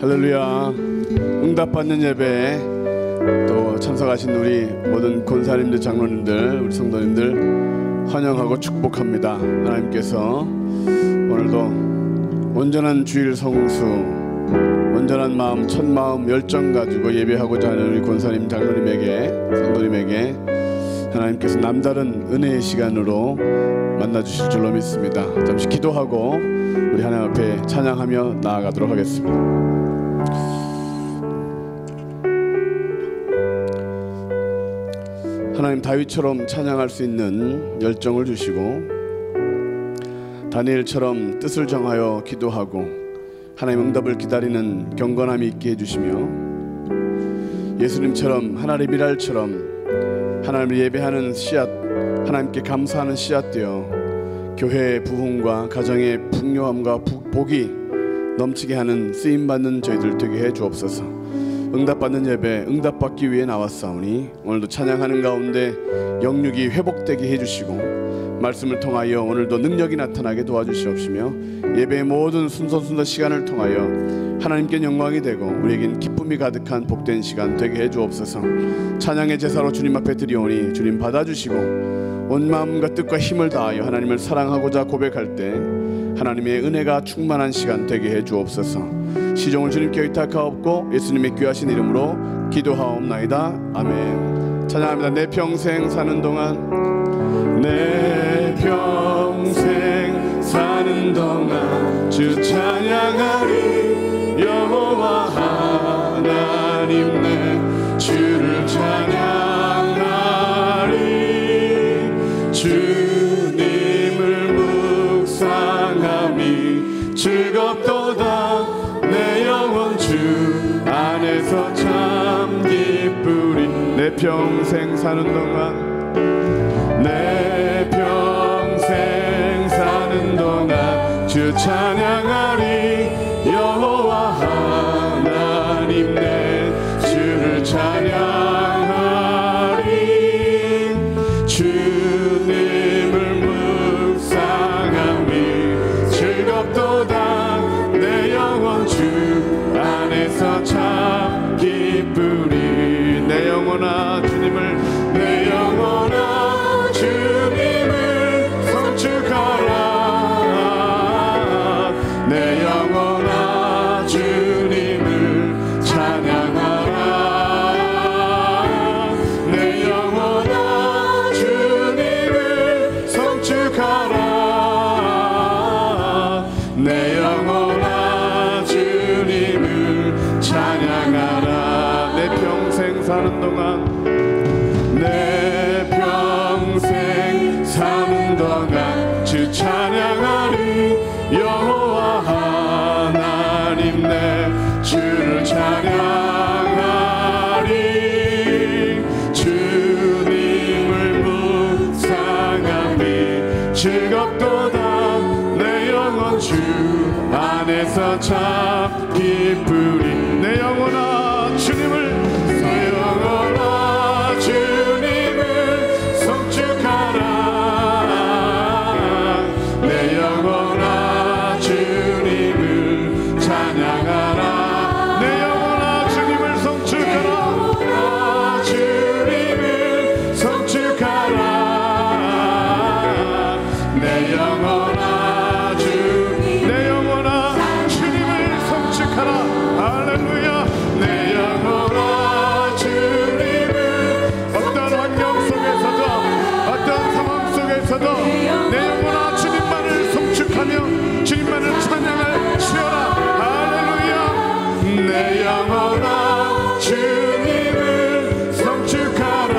할렐루야. 응답받는 예배에 또 참석하신 우리 모든 권사님들, 장로님들, 우리 성도님들 환영하고 축복합니다. 하나님께서 오늘도 온전한 주일 성수, 온전한 마음, 첫 마음, 열정 가지고 예배하고자 하는 우리 권사님, 장로님에게, 성도님에게 하나님께서 남다른 은혜의 시간으로 만나주실 줄로 믿습니다. 잠시 기도하고 우리 하나님 앞에 찬양하며 나아가도록 하겠습니다. 하나님, 다윗처럼 찬양할 수 있는 열정을 주시고 다니엘처럼 뜻을 정하여 기도하고 하나님 응답을 기다리는 경건함이 있게 해주시며 예수님처럼 하나님 일할처럼 하나님을 예배하는 씨앗, 하나님께 감사하는 씨앗 되어 교회의 부흥과 가정의 풍요함과 복이 넘치게 하는 쓰임받는 저희들 되게 해 주옵소서. 응답받는 예배, 응답받기 위해 나왔사오니 오늘도 찬양하는 가운데 영육이 회복되게 해주시고 말씀을 통하여 오늘도 능력이 나타나게 도와주시옵시며 예배의 모든 순서 시간을 통하여 하나님께 영광이 되고 우리에겐 기쁨이 가득한 복된 시간 되게 해주옵소서. 찬양의 제사로 주님 앞에 드리오니 주님 받아주시고 온 마음과 뜻과 힘을 다하여 하나님을 사랑하고자 고백할 때 하나님의 은혜가 충만한 시간 되게 해주옵소서. 시종을 주님께 의탁하옵고 예수님의 귀하신 이름으로 기도하옵나이다. 아멘. 찬양합니다. 내 평생 사는 동안, 내 평생 사는 동안 주 찬양하리. 여호와 하나님 내 주를 찬양하리. 주님을 묵상함이 즐겁도다. 내 영혼 주 안에서 참 기쁘리. 내 평생 사는 동안, 내 평생 사는 동안 주 찬양하리. 여호와 하나님 내 주를 찬양하리. 주님을 묵상함이 즐겁도다. 내 영혼 주 안에서 참 기쁘리. 내 영혼아 주님을, 내 영혼아 주님을 송축하라. 내 영혼아 주님을 찬양하라. 내 영혼아 주님을 송축하라. 내 영혼아 주님을 찬양하라. 내 평생 사는 동안, 내 평생 사는 동안 주 찬양하리. 여호와 하나님 내 주를 찬양하리. 주님을 묵상함이 즐겁도다. 내 영혼 주 안에서 참 기쁘리. 내 영혼아 주님을, 내 영혼아 주님을 송축하라. 내 영혼아 주님을 찬양하라. 내 영혼아 주님을 송축하라. 주님을 송축하라. 내 영혼아 내 영혼아 주님을 송축하라. 할렐루야. 내 영혼아 주님을, 어떤 환경 속에서도 어떤 상황 속에서도 내 영혼아 주님만을 송축하며 주님만을 찬양할 시어라. 할렐루야. 내 영혼아 주님을 송축하라.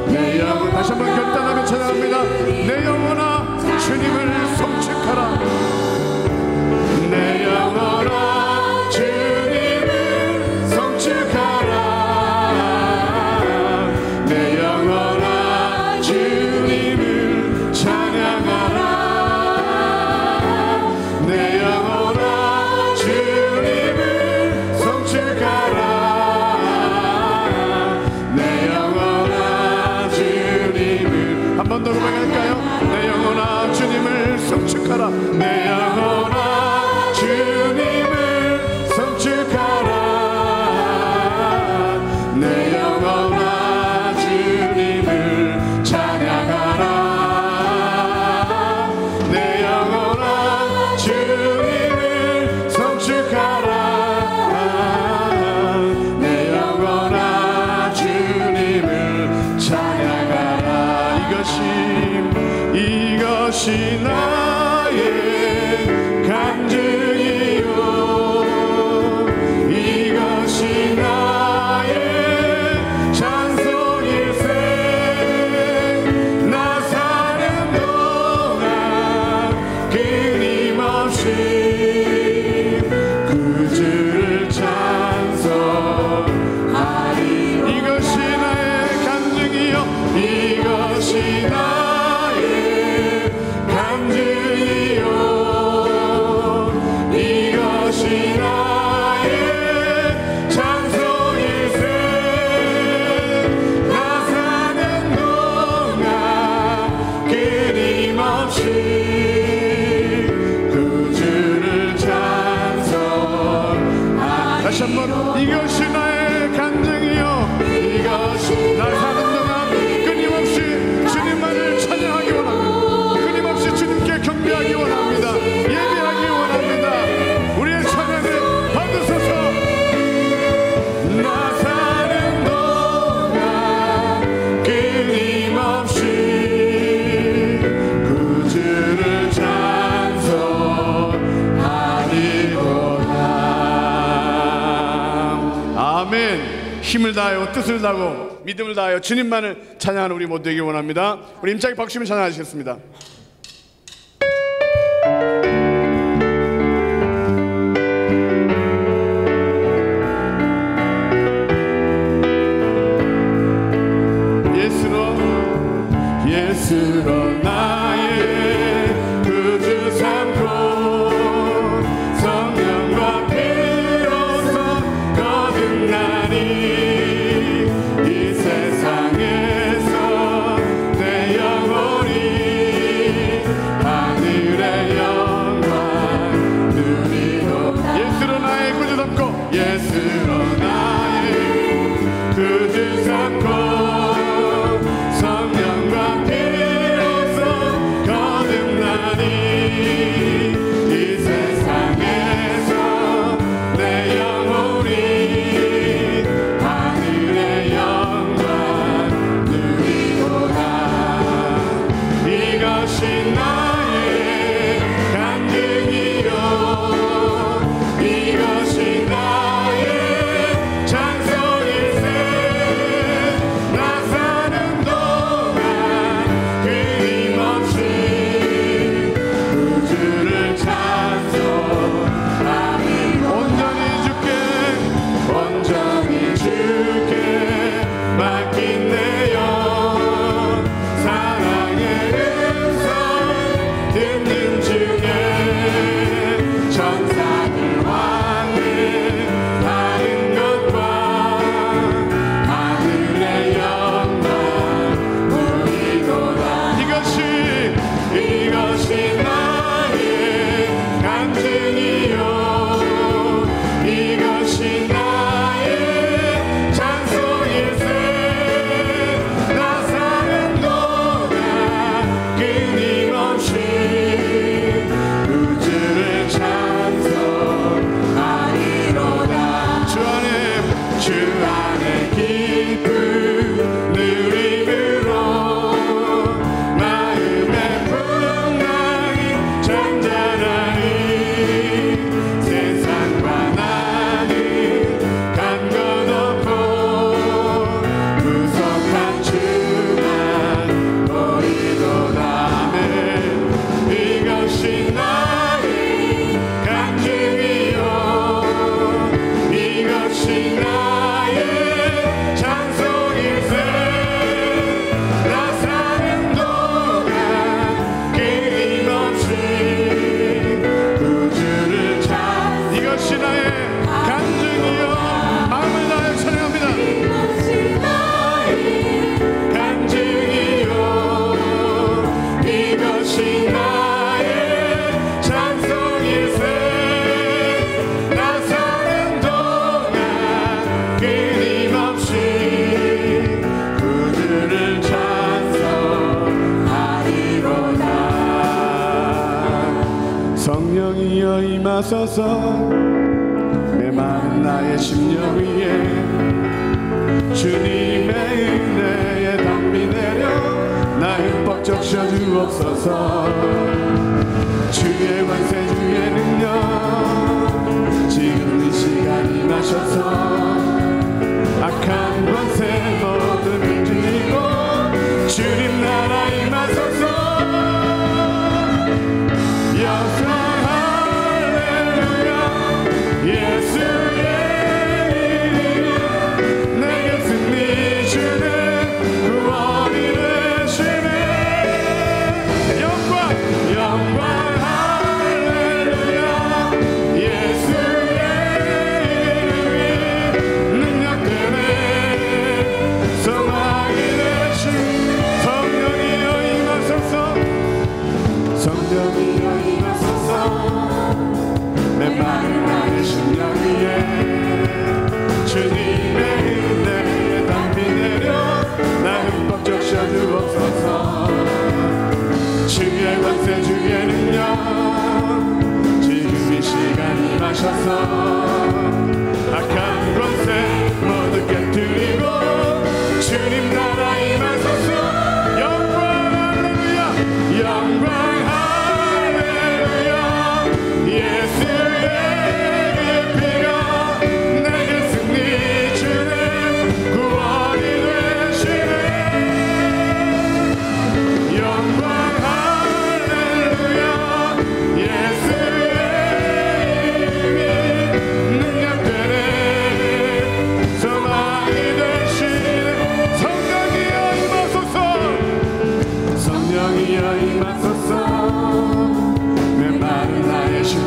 내 영혼, 다시 한번 결단하며 찬양합니다. 내 영혼아 주님을 송축하라. 내 영혼아 주님을 송축하라. 내 영혼아 주님을 찬양하라. 내 영혼아 주님을 송축하라. 내 영혼아 주님을, 한 번 더 고백할까요? 내 영혼아 주님을 송축하라. 내 영혼아 주님 힘을 다하여 뜻을 다하고 믿음을 다하여 주님만을 찬양하는 우리 모두 되길 원합니다. 우리 임차기 박수면 찬양하시겠습니다. 예수로 나의 구주 삼고 성령과 피로써 거듭나니 이 세상에서 내 영혼이 하늘의 영광 누리도다. 예수로 나의 구주 삼고 예수로 나의 구주 삼고 이 세상에서 내 영혼이 하늘의 영광 누리도다. 이것이 나의 간증이요 이것이 나의 찬송일세. 나 사는 동안 끊임없이 주를 찬송하니 온전히 주께 맡긴 내 영 사랑의 음성 듣는 중에 천사들 왕을 다른 것과 하늘의 영광 보이도다. 이것이 나의 간증이요 이것이 나의 찬송일세. 나 사는 동안 끊임없이 우주를 찬송하리로다. 주 안에 기쁨 누림으로 마음의 풍랑이 잔잔하니 세상과 나는 간 것 없고 구속한 주만 보이도다. 이것이 나의 간증이요 이것이 나의 찬송일세. 나 사는 동안 끊임없이 우주를 이것이 나의 간증이요 마음을 다하여 찬양합니다. 이것이 나의 간증이요 이것이 나의 찬송일세. 나 사는 동안 끊임없이 구주를 찬송하리로다. 성령이여 임하소서 메마른 나의 심령 위에 주님의 은혜에 담비 내려 나의 흠뻑 적셔 주옵소서. 주의 권세 주의 능력 지금 이 시간 임하셔서 악한 권세 모두 물들이고 주님 나라 임하소서. 영광 할렐루야 예수의 이름 내게 승리 주는 구원이 되시네. 영광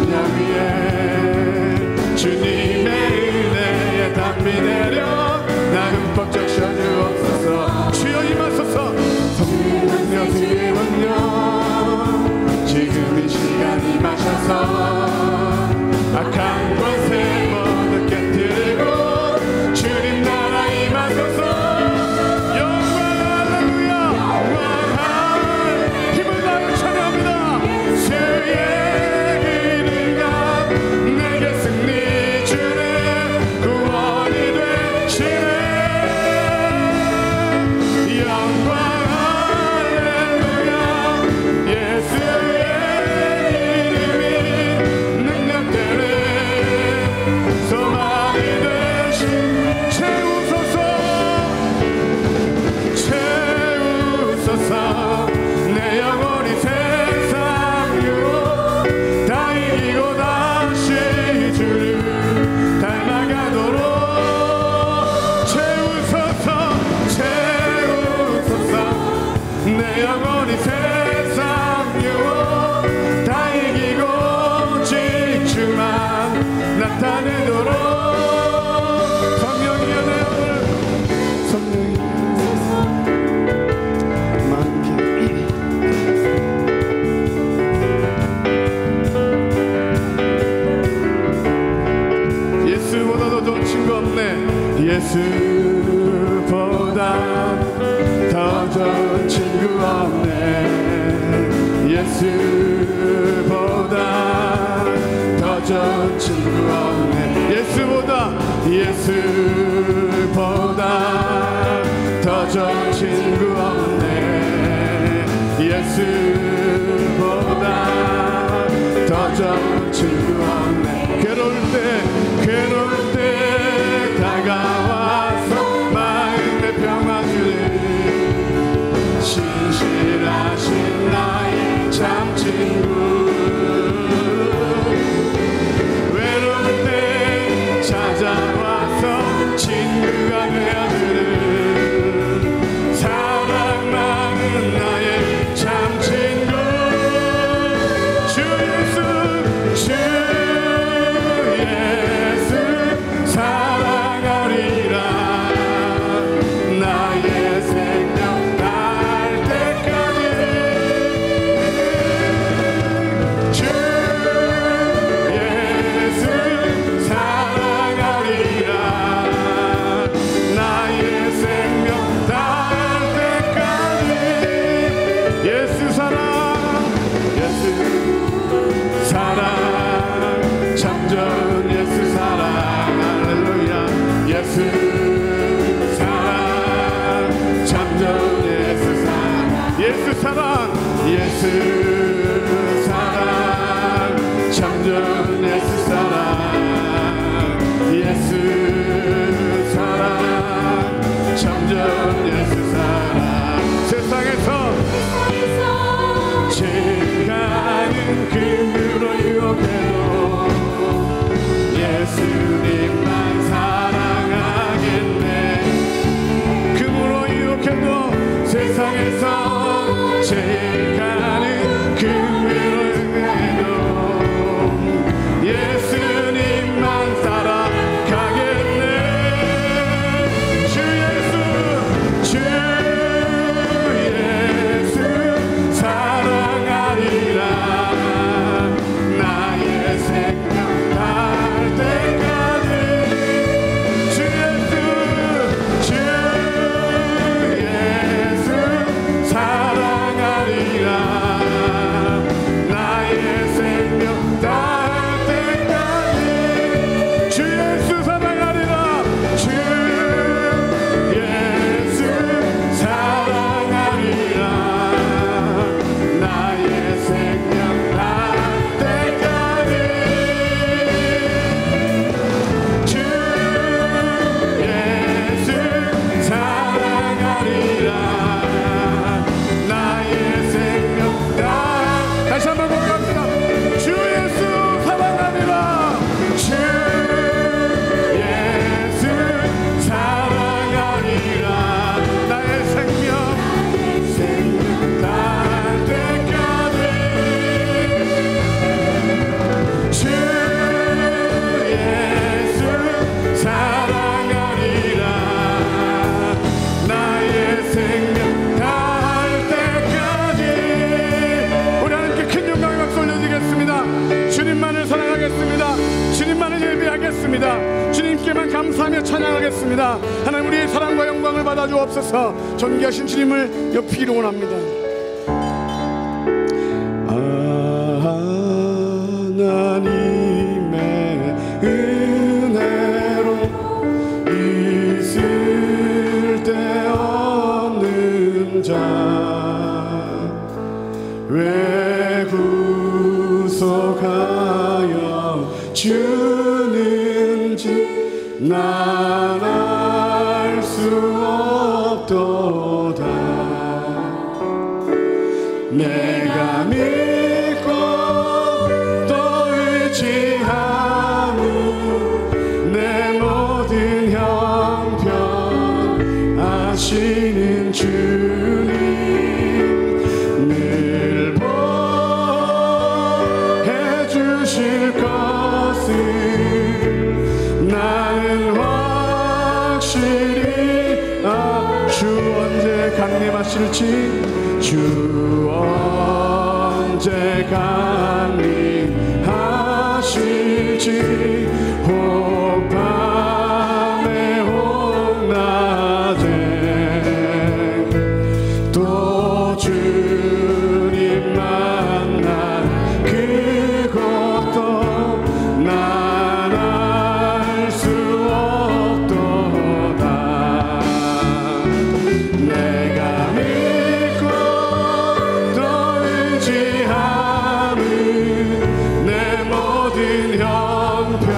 십년 위에 주님의 은혜에 담비 내려 나 흠뻑 적셔주옵소서. 주여 임하소서. 성령여 주님은요 지금 이 시간 임하셔서 악한 권세 모두 깨뜨리고 주님 나라 임하소서. 영광 할렐루야. 영광 힘을 다하여 찬양합니다. 주의 이름과 내게 승리 주네 구원이 되시네. 영광 할렐루야. 예수의 이름이 능력되네 소망이 되신 채우소서. 채우소서. 내 영혼이 세상 유혹 다 이기고 다시 주를 닮아가도록 채우소서. 채우소서. 내 영혼이 세상 유혹 다 이기고 오직 주만 나타내도록 성령이여 내 영혼을 성령이여 예수보다 더 좋은 친구 없네. 예수보다 더 좋은 친구 없네. 예수보다 더 좋은 친구 없네. 예수보다 더 좋은 친구 없네. 예수보다 더 좋은 친구 없네. 괴로울 때 다가와서 마음의 평화 주는 신실하신 나의 참 친구. 외로울 때 찾아와서 친구가 되어주는 사랑 많은 나의 참 친구. 주 예수 사랑하리라. 나의 생명 다할 때까지 주 예수 사랑하리라. 나의 생명 다할 때까지 예수 사랑 참전 예수 사랑 할렐루야. 예수 사랑 참전 예수 사랑 예수 사랑 참전 예수 사랑 예수 사랑 참전 예수 사랑. 세상에서 제일 가는 금으로 유혹해도 예수님만 사랑하겠네. 금으로 유혹해도 세상에서 제일 가는 금으로 유혹해도 예수님만 따라가겠네. 주 예수 함께 찬양하겠습니다. 하나님, 우리의 사랑과 영광을 받아 주옵소서. 존귀하신 주님을 높이 원합니다. 하나님의 은혜로 있을 데 없는 자 왜 구속하여 주는지 난 알 수 없도다. 내가 믿고 또 의지하는 내 모든 형편 아시는 주님 늘 보해 주실 것을 나는 확실히 주 언제 강림하실지 주 언제 강림하실지 혹 밤에 혹 낮에 또 주님 만날 그것도 난 알 수 없도다. 내가 믿고 또 의지하는 내 모든 형편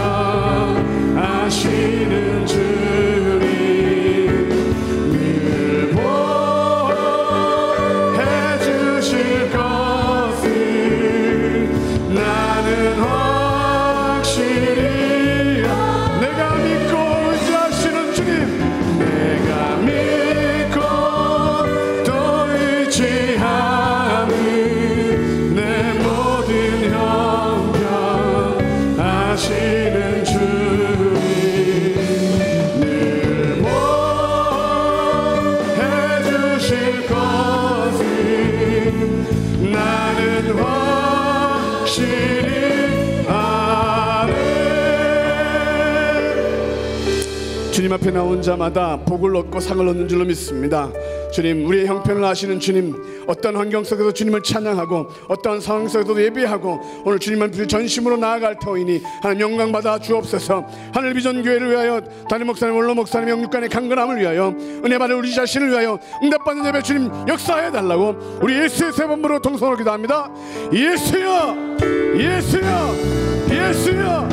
아시는 주님 늘 보해 주실 것을 나는 확실히 내가 믿고 의지하시는 주님 내가 믿고 또 의지하는 내 모든 형편 아시는 주님 늘 보해 주실 것을 나는 확실히 아네. 주님 앞에 나온 자마다 복을 얻고 상을 얻는 줄로 믿습니다. 주님, 우리의 형편을 아시는 주님, 어떤 환경 속에서 주님을 찬양하고 어떠한 상황 속에서도 예배하고 오늘 주님 앞에 전심으로 나아갈 터이니 하나님 영광 받아 주옵소서. 하늘 비전 교회를 위하여 담임 목사님, 원로 목사님 영육간의 강건함을 위하여 은혜 받을 우리 자신을 위하여 응답받는 예배 주님 역사해 달라고 우리 예수의 세 번으로 동성으로 기도합니다. 예수여, 예수여, 예수여.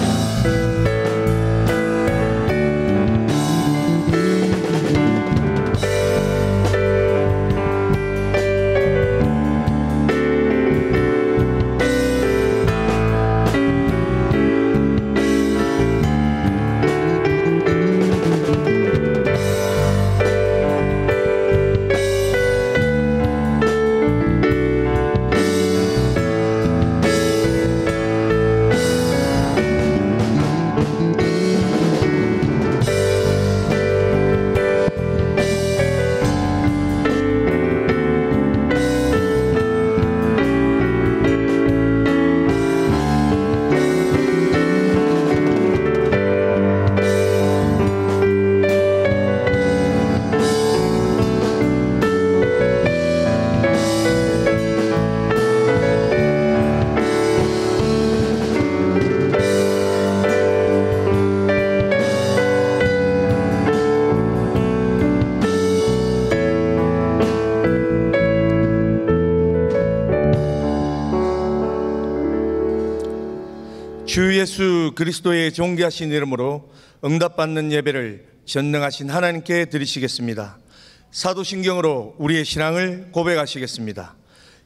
주 예수 그리스도의 존귀하신 이름으로 응답받는 예배를 전능하신 하나님께 드리시겠습니다. 사도신경으로 우리의 신앙을 고백하시겠습니다.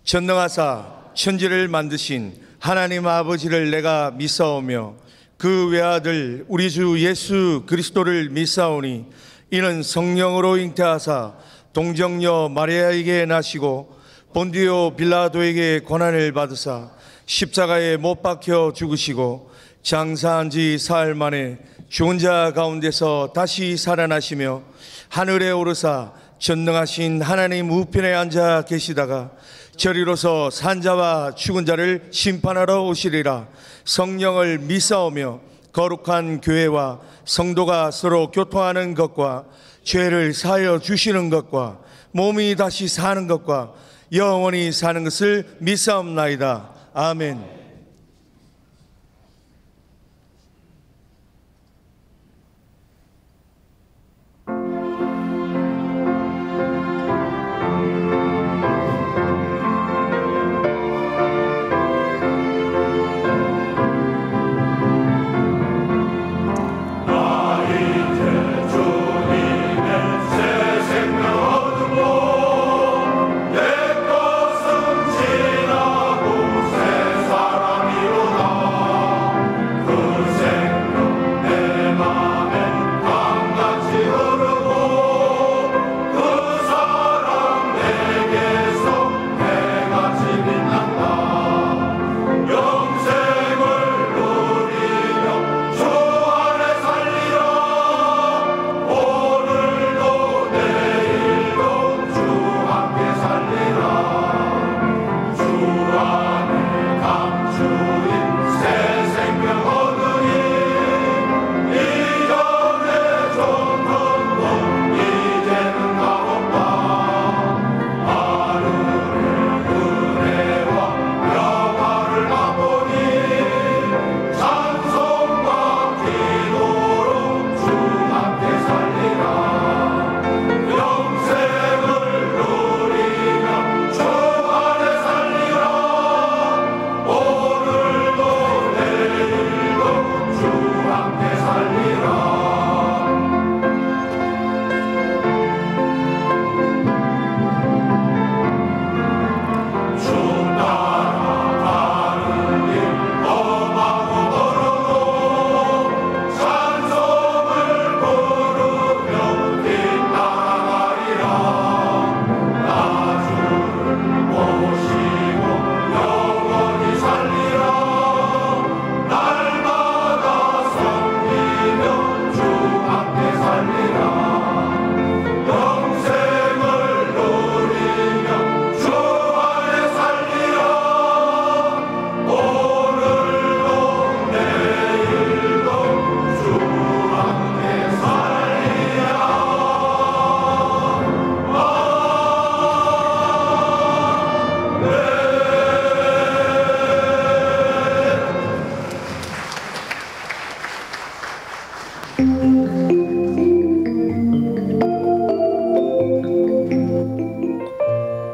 전능하사 천지를 만드신 하나님 아버지를 내가 믿사오며 그 외아들 우리 주 예수 그리스도를 믿사오니 이는 성령으로 잉태하사 동정녀 마리아에게 나시고 본디오 빌라도에게 고난을 받으사 십자가에 못 박혀 죽으시고 장사한 지 사흘 만에 죽은 자 가운데서 다시 살아나시며 하늘에 오르사 전능하신 하나님 우편에 앉아 계시다가 저리로서 산자와 죽은 자를 심판하러 오시리라. 성령을 믿사오며 거룩한 교회와 성도가 서로 교통하는 것과 죄를 사하여 주시는 것과 몸이 다시 사는 것과 영원히 사는 것을 믿사옵나이다. 아멘.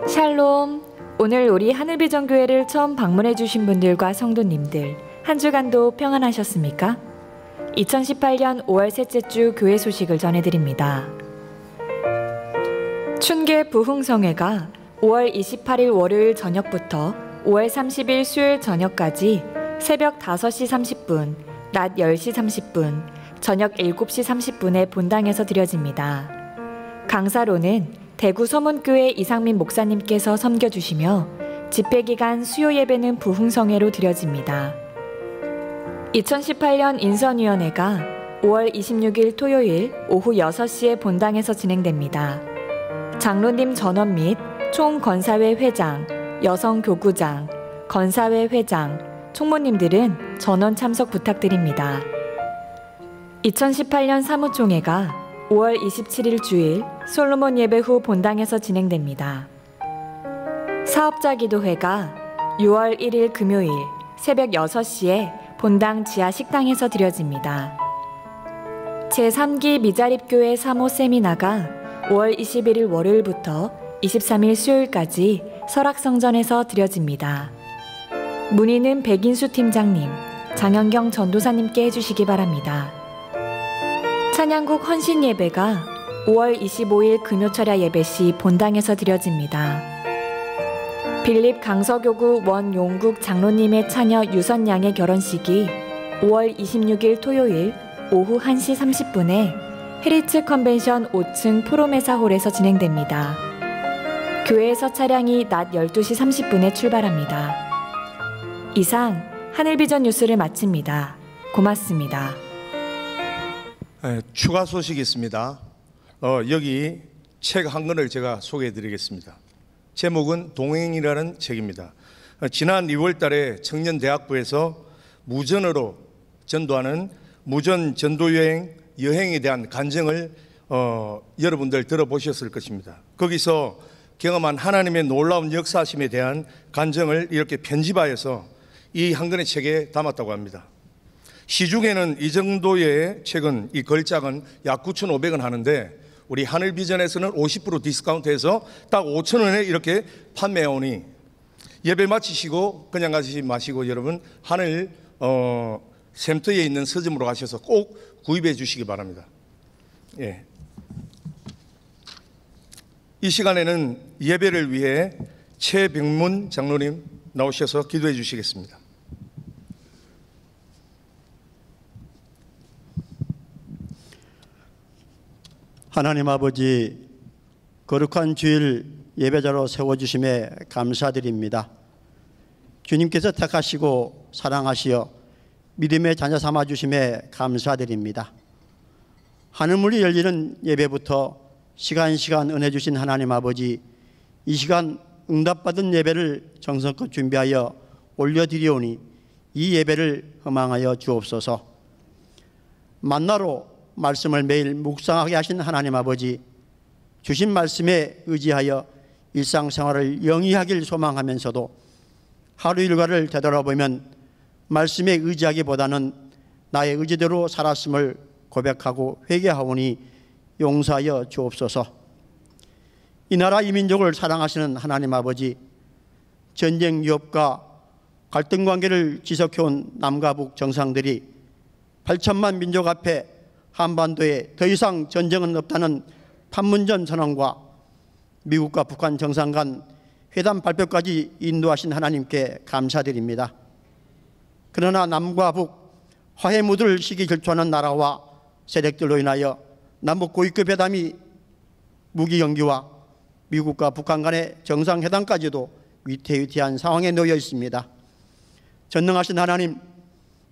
샬롬. 오늘 우리 하늘비전교회를 처음 방문해 주신 분들과 성도님들, 한 주간도 평안하셨습니까? 2018년 5월 셋째 주 교회 소식을 전해드립니다. 춘계 부흥성회가 5월 28일 월요일 저녁부터 5월 30일 수요일 저녁까지 새벽 5시 30분, 낮 10시 30분, 저녁 7시 30분에 본당에서 드려집니다. 강사로는 대구 서문교회 이상민 목사님께서 섬겨주시며 집회기간 수요 예배는 부흥성회로 드려집니다. 2018년 인선위원회가 5월 26일 토요일 오후 6시에 본당에서 진행됩니다. 장로님 전원 및 총건사회 회장, 여성교구장, 건사회 회장, 총무님들은 전원 참석 부탁드립니다. 2018년 사무총회가 5월 27일 주일 솔로몬 예배 후 본당에서 진행됩니다. 사업자 기도회가 6월 1일 금요일 새벽 6시에 본당 지하 식당에서 드려집니다. 제3기 미자립교회 사모 세미나가 5월 21일 월요일부터 23일 수요일까지 설악성전에서 드려집니다. 문의는 백인수 팀장님, 장현경 전도사님께 해주시기 바랍니다. 찬양국 헌신 예배가 5월 25일 금요철야 예배 시 본당에서 드려집니다. 빌립 강서교구 원용국 장로님의 차녀 유선양의 결혼식이 5월 26일 토요일 오후 1시 30분에 헤리츠 컨벤션 5층 프로메사홀에서 진행됩니다. 교회에서 차량이 낮 12시 30분에 출발합니다. 이상 하늘비전 뉴스를 마칩니다. 고맙습니다. 추가 소식이 있습니다. 여기 책 한 권을 제가 소개해 드리겠습니다. 제목은 동행이라는 책입니다. 지난 2월 달에 청년대학부에서 무전으로 전도하는 무전 전도 여행에 대한 간증을 여러분들 들어보셨을 것입니다. 거기서 경험한 하나님의 놀라운 역사심에 대한 간증을 이렇게 편집하여서 이 한 권의 책에 담았다고 합니다. 시중에는 이 정도의 책은, 이 걸작은 약 9,500원 하는데 우리 하늘비전에서는 50% 디스카운트해서 딱 5,000원에 이렇게 판매해오니 예배 마치시고 그냥 가시지 마시고 여러분 하늘 샘터에 있는 서점으로 가셔서 꼭 구입해 주시기 바랍니다. 예. 이 시간에는 예배를 위해 최병문 장로님 나오셔서 기도해 주시겠습니다. 하나님 아버지, 거룩한 주일 예배자로 세워주심에 감사드립니다. 주님께서 택하시고 사랑하시어 믿음의 자녀 삼아주심에 감사드립니다. 하늘문이 열리는 예배부터 시간 은혜 주신 하나님 아버지, 이 시간 응답받은 예배를 정성껏 준비하여 올려드리오니 이 예배를 허망하여 주옵소서. 만나로 말씀을 매일 묵상하게 하신 하나님 아버지, 주신 말씀에 의지하여 일상생활을 영위하길 소망하면서도 하루 일과를 되돌아보면 말씀에 의지하기보다는 나의 의지대로 살았음을 고백하고 회개하오니 용서하여 주옵소서. 이 나라 이 민족을 사랑하시는 하나님 아버지, 전쟁 위협과 갈등 관계를 지속해온 남과 북 정상들이 8천만 민족 앞에 한반도에 더 이상 전쟁은 없다는 판문점 선언과 미국과 북한 정상 간 회담 발표까지 인도하신 하나님께 감사드립니다. 그러나 남과 북 화해 무드를 시기 질투하는 나라와 세력들로 인하여 남북 고위급 회담이 무기 연기와 미국과 북한 간의 정상회담까지도 위태위태한 상황에 놓여 있습니다. 전능하신 하나님,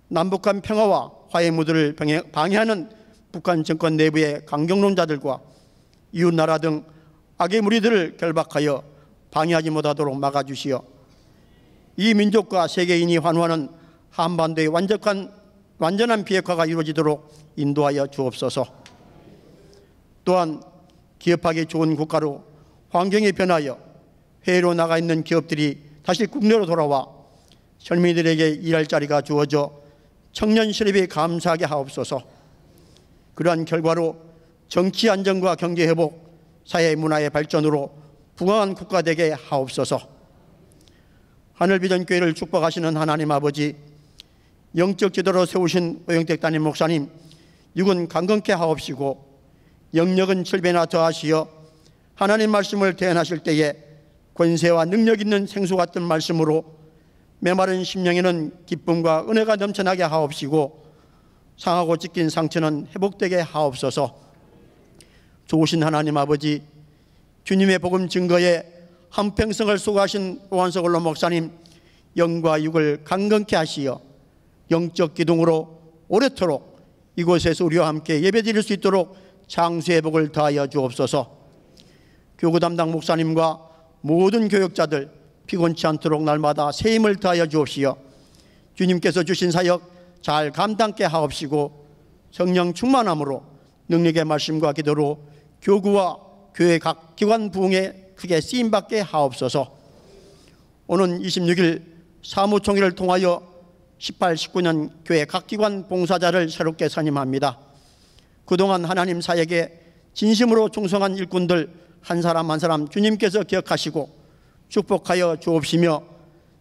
남북 간 평화와 화해 무드를 방해하는 북한 정권 내부의 강경론자들과 이웃나라 등 악의 무리들을 결박하여 방해하지 못하도록 막아주시어 이 민족과 세계인이 환호하는 한반도의 완전한 비핵화가 이루어지도록 인도하여 주옵소서. 또한 기업하기 좋은 국가로 환경이 변하여 해외로 나가 있는 기업들이 다시 국내로 돌아와 젊은이들에게 일할 자리가 주어져 청년 실업이 감사하게 하옵소서. 그러한 결과로 정치 안정과 경제 회복, 사회 문화의 발전으로 부강한 국가 되게 하옵소서. 하늘비전교회를 축복하시는 하나님 아버지, 영적 지도로 세우신 오영택 담임 목사님 육은 강건케 하옵시고 영력은 7배나 더하시어 하나님 말씀을 대언하실 때에 권세와 능력 있는 생수 같은 말씀으로 메마른 심령에는 기쁨과 은혜가 넘쳐나게 하옵시고 상하고 찢긴 상처는 회복되게 하옵소서. 좋으신 하나님 아버지, 주님의 복음 증거에 한평생을 수고하신 오한석 원로 목사님 영과 육을 강건케 하시어 영적 기둥으로 오래도록 이곳에서 우리와 함께 예배드릴 수 있도록 장수의 복을 더하여 주옵소서. 교구 담당 목사님과 모든 교역자들 피곤치 않도록 날마다 새 힘을 더하여 주옵시어 주님께서 주신 사역 잘 감당케 하옵시고 성령 충만함으로 능력의 말씀과 기도로 교구와 교회 각 기관 부흥에 크게 쓰임받게 하옵소서. 오는 26일 사무총회를 통하여 18, 19년 교회 각 기관 봉사자를 새롭게 선임합니다. 그동안 하나님 사역에 진심으로 충성한 일꾼들 한 사람 한 사람 주님께서 기억하시고 축복하여 주옵시며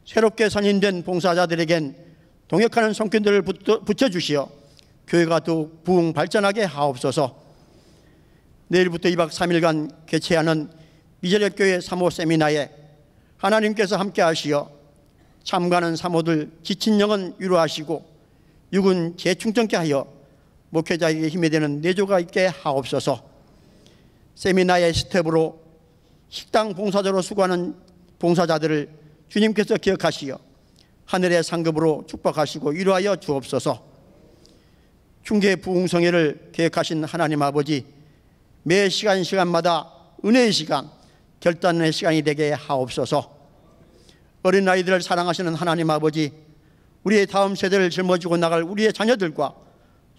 새롭게 선임된 봉사자들에겐 동역하는 손길들을 붙여주시어 교회가 더욱 부흥 발전하게 하옵소서. 내일부터 2박 3일간 개최하는 미전협교회 사모 세미나에 하나님께서 함께 하시어 참가하는 사모들 지친 영은 위로하시고 육은 재충전케 하여 목회자에게 힘이 되는 내조가 있게 하옵소서. 세미나의 스텝으로 식당 봉사자로 수고하는 봉사자들을 주님께서 기억하시어 하늘의 상급으로 축복하시고 위로하여 주옵소서. 중계 부흥성회를 계획하신 하나님 아버지, 매 시간마다 은혜의 시간, 결단의 시간이 되게 하옵소서. 어린아이들을 사랑하시는 하나님 아버지, 우리의 다음 세대를 짊어지고 나갈 우리의 자녀들과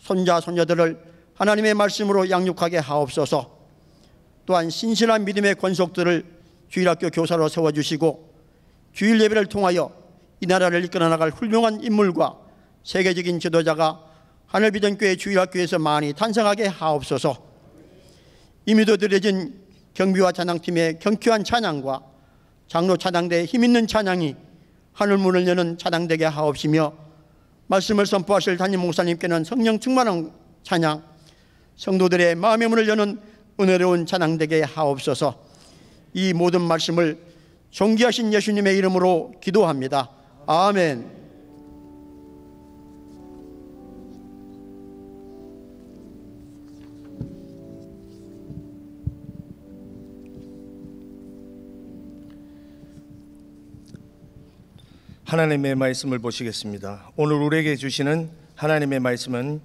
손자 손녀들을 하나님의 말씀으로 양육하게 하옵소서. 또한 신실한 믿음의 권속들을 주일학교 교사로 세워주시고 주일 예배를 통하여 이 나라를 이끌어 나갈 훌륭한 인물과 세계적인 지도자가 하늘비전교회 주일학교에서 많이 탄생하게 하옵소서. 이미도 드려진 경비와 찬양팀의 경쾌한 찬양과 장로 찬양대의 힘있는 찬양이 하늘문을 여는 찬양되게 하옵시며, 말씀을 선포하실 담임 목사님께는 성령 충만한 찬양, 성도들의 마음의 문을 여는 은혜로운 찬양되게 하옵소서. 이 모든 말씀을 존귀하신 예수님의 이름으로 기도합니다. 아멘. 하나님의 말씀을 보시겠습니다. 오늘 우리에게 주시는 하나님의 말씀은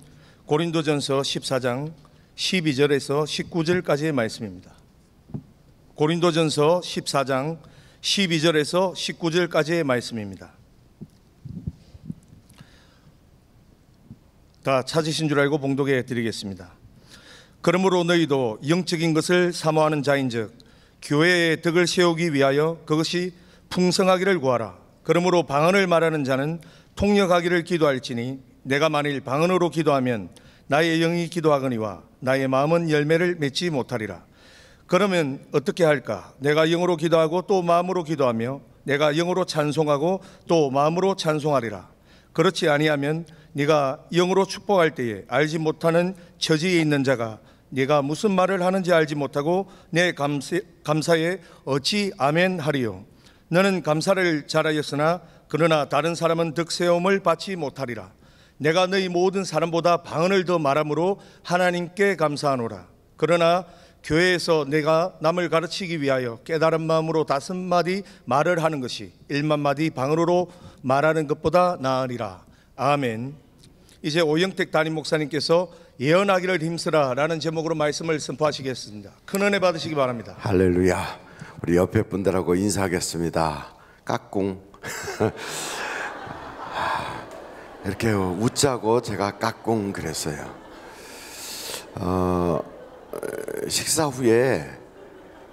고린도전서 14장 12절에서 19절까지의 말씀입니다. 고린도전서 14장 12절에서 19절까지의 말씀입니다. 다 찾으신 줄 알고 봉독해 드리겠습니다. 그러므로 너희도 영적인 것을 사모하는 자인즉 교회의 덕을 세우기 위하여 그것이 풍성하기를 구하라. 그러므로 방언을 말하는 자는 통역하기를 기도할지니 내가 만일 방언으로 기도하면 나의 영이 기도하거니와 나의 마음은 열매를 맺지 못하리라. 그러면 어떻게 할까? 내가 영으로 기도하고 또 마음으로 기도하며 내가 영으로 찬송하고 또 마음으로 찬송하리라. 그렇지 아니하면 네가 영으로 축복할 때에 알지 못하는 처지에 있는 자가 네가 무슨 말을 하는지 알지 못하고 내 감사에 어찌 아멘 하리요. 너는 감사를 잘하였으나 그러나 다른 사람은 득세움을 받지 못하리라. 내가 너희 모든 사람보다 방언을 더 말함으로 하나님께 감사하노라. 그러나 교회에서 내가 남을 가르치기 위하여 깨달은 마음으로 5마디 말을 하는 것이 1만마디 방언으로 말하는 것보다 나으리라. 아멘. 이제 오영택 담임 목사님께서 예언하기를 힘쓰라 라는 제목으로 말씀을 선포하시겠습니다. 큰 은혜 받으시기 바랍니다. 할렐루야. 우리 옆에 분들하고 인사하겠습니다. 까꿍. 이렇게 웃자고 제가 까꿍 그랬어요. 식사 후에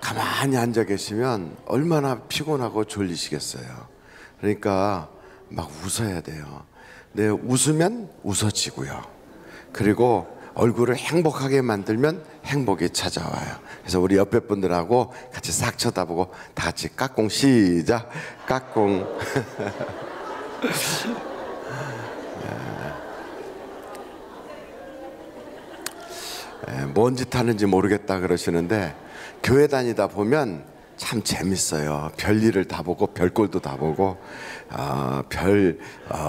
가만히 앉아 계시면 얼마나 피곤하고 졸리시겠어요. 그러니까 막 웃어야 돼요. 근데 웃으면 웃어지고요. 그리고 얼굴을 행복하게 만들면 행복이 찾아와요. 그래서 우리 옆에 분들하고 같이 싹 쳐다보고 다 같이 까꿍 시작. 까꿍. 뭔 짓 하는지 모르겠다 그러시는데 교회 다니다 보면 참 재밌어요. 별일을 다 보고 별꼴도 다 보고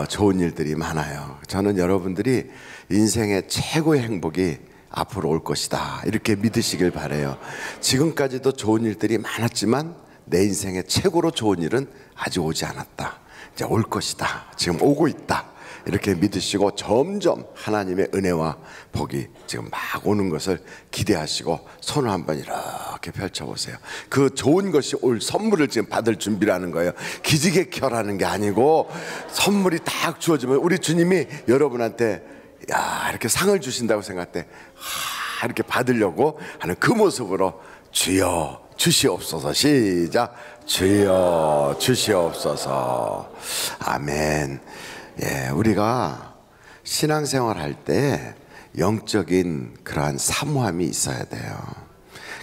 좋은 일들이 많아요. 저는 여러분들이 인생의 최고의 행복이 앞으로 올 것이다 이렇게 믿으시길 바라요. 지금까지도 좋은 일들이 많았지만 내 인생의 최고로 좋은 일은 아직 오지 않았다. 이제 올 것이다. 지금 오고 있다. 이렇게 믿으시고 점점 하나님의 은혜와 복이 지금 막 오는 것을 기대하시고 손을 한번 이렇게 펼쳐보세요. 그 좋은 것이 올 선물을 지금 받을 준비라는 거예요. 기지개켜라는 게 아니고 선물이 딱 주어지면 우리 주님이 여러분한테 야 이렇게 상을 주신다고 생각할 때 이렇게 받으려고 하는 그 모습으로 주여 주시옵소서. 시작. 주여 주시옵소서. 아멘. 예, 우리가 신앙생활 할 때 영적인 그러한 사모함이 있어야 돼요.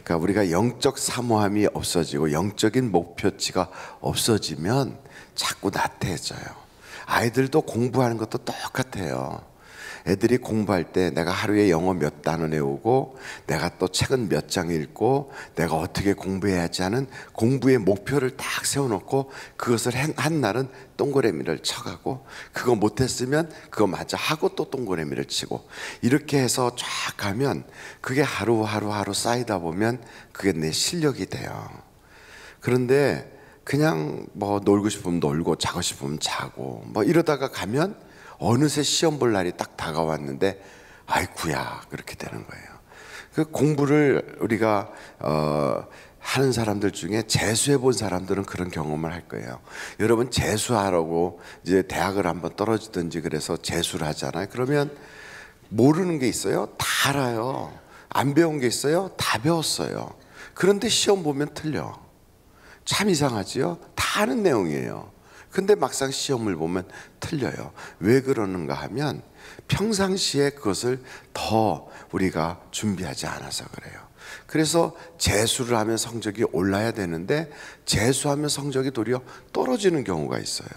그러니까 우리가 영적 사모함이 없어지고 영적인 목표치가 없어지면 자꾸 나태해져요. 아이들도 공부하는 것도 똑같아요. 애들이 공부할 때 내가 하루에 영어 몇 단어 외우고 내가 또 책은 몇 장 읽고 내가 어떻게 공부해야지 하는 공부의 목표를 딱 세워놓고 그것을 한 날은 동그라미를 쳐가고 그거 못했으면 그거 마저 하고 또 동그라미를 치고 이렇게 해서 쫙 가면 그게 하루 쌓이다 보면 그게 내 실력이 돼요. 그런데 그냥 뭐 놀고 싶으면 놀고 자고 싶으면 자고 뭐 이러다가 가면 어느새 시험 볼 날이 딱 다가왔는데 아이쿠야 그렇게 되는 거예요. 그 공부를 우리가 하는 사람들 중에 재수해 본 사람들은 그런 경험을 할 거예요. 여러분 재수하라고 이제 대학을 한번 떨어지든지 그래서 재수를 하잖아요. 그러면 모르는 게 있어요? 다 알아요. 안 배운 게 있어요? 다 배웠어요. 그런데 시험 보면 틀려. 참 이상하지요? 다 아는 내용이에요. 근데 막상 시험을 보면 틀려요. 왜 그러는가 하면 평상시에 그것을 더 우리가 준비하지 않아서 그래요. 그래서 재수를 하면 성적이 올라야 되는데 재수하면 성적이 도리어 떨어지는 경우가 있어요.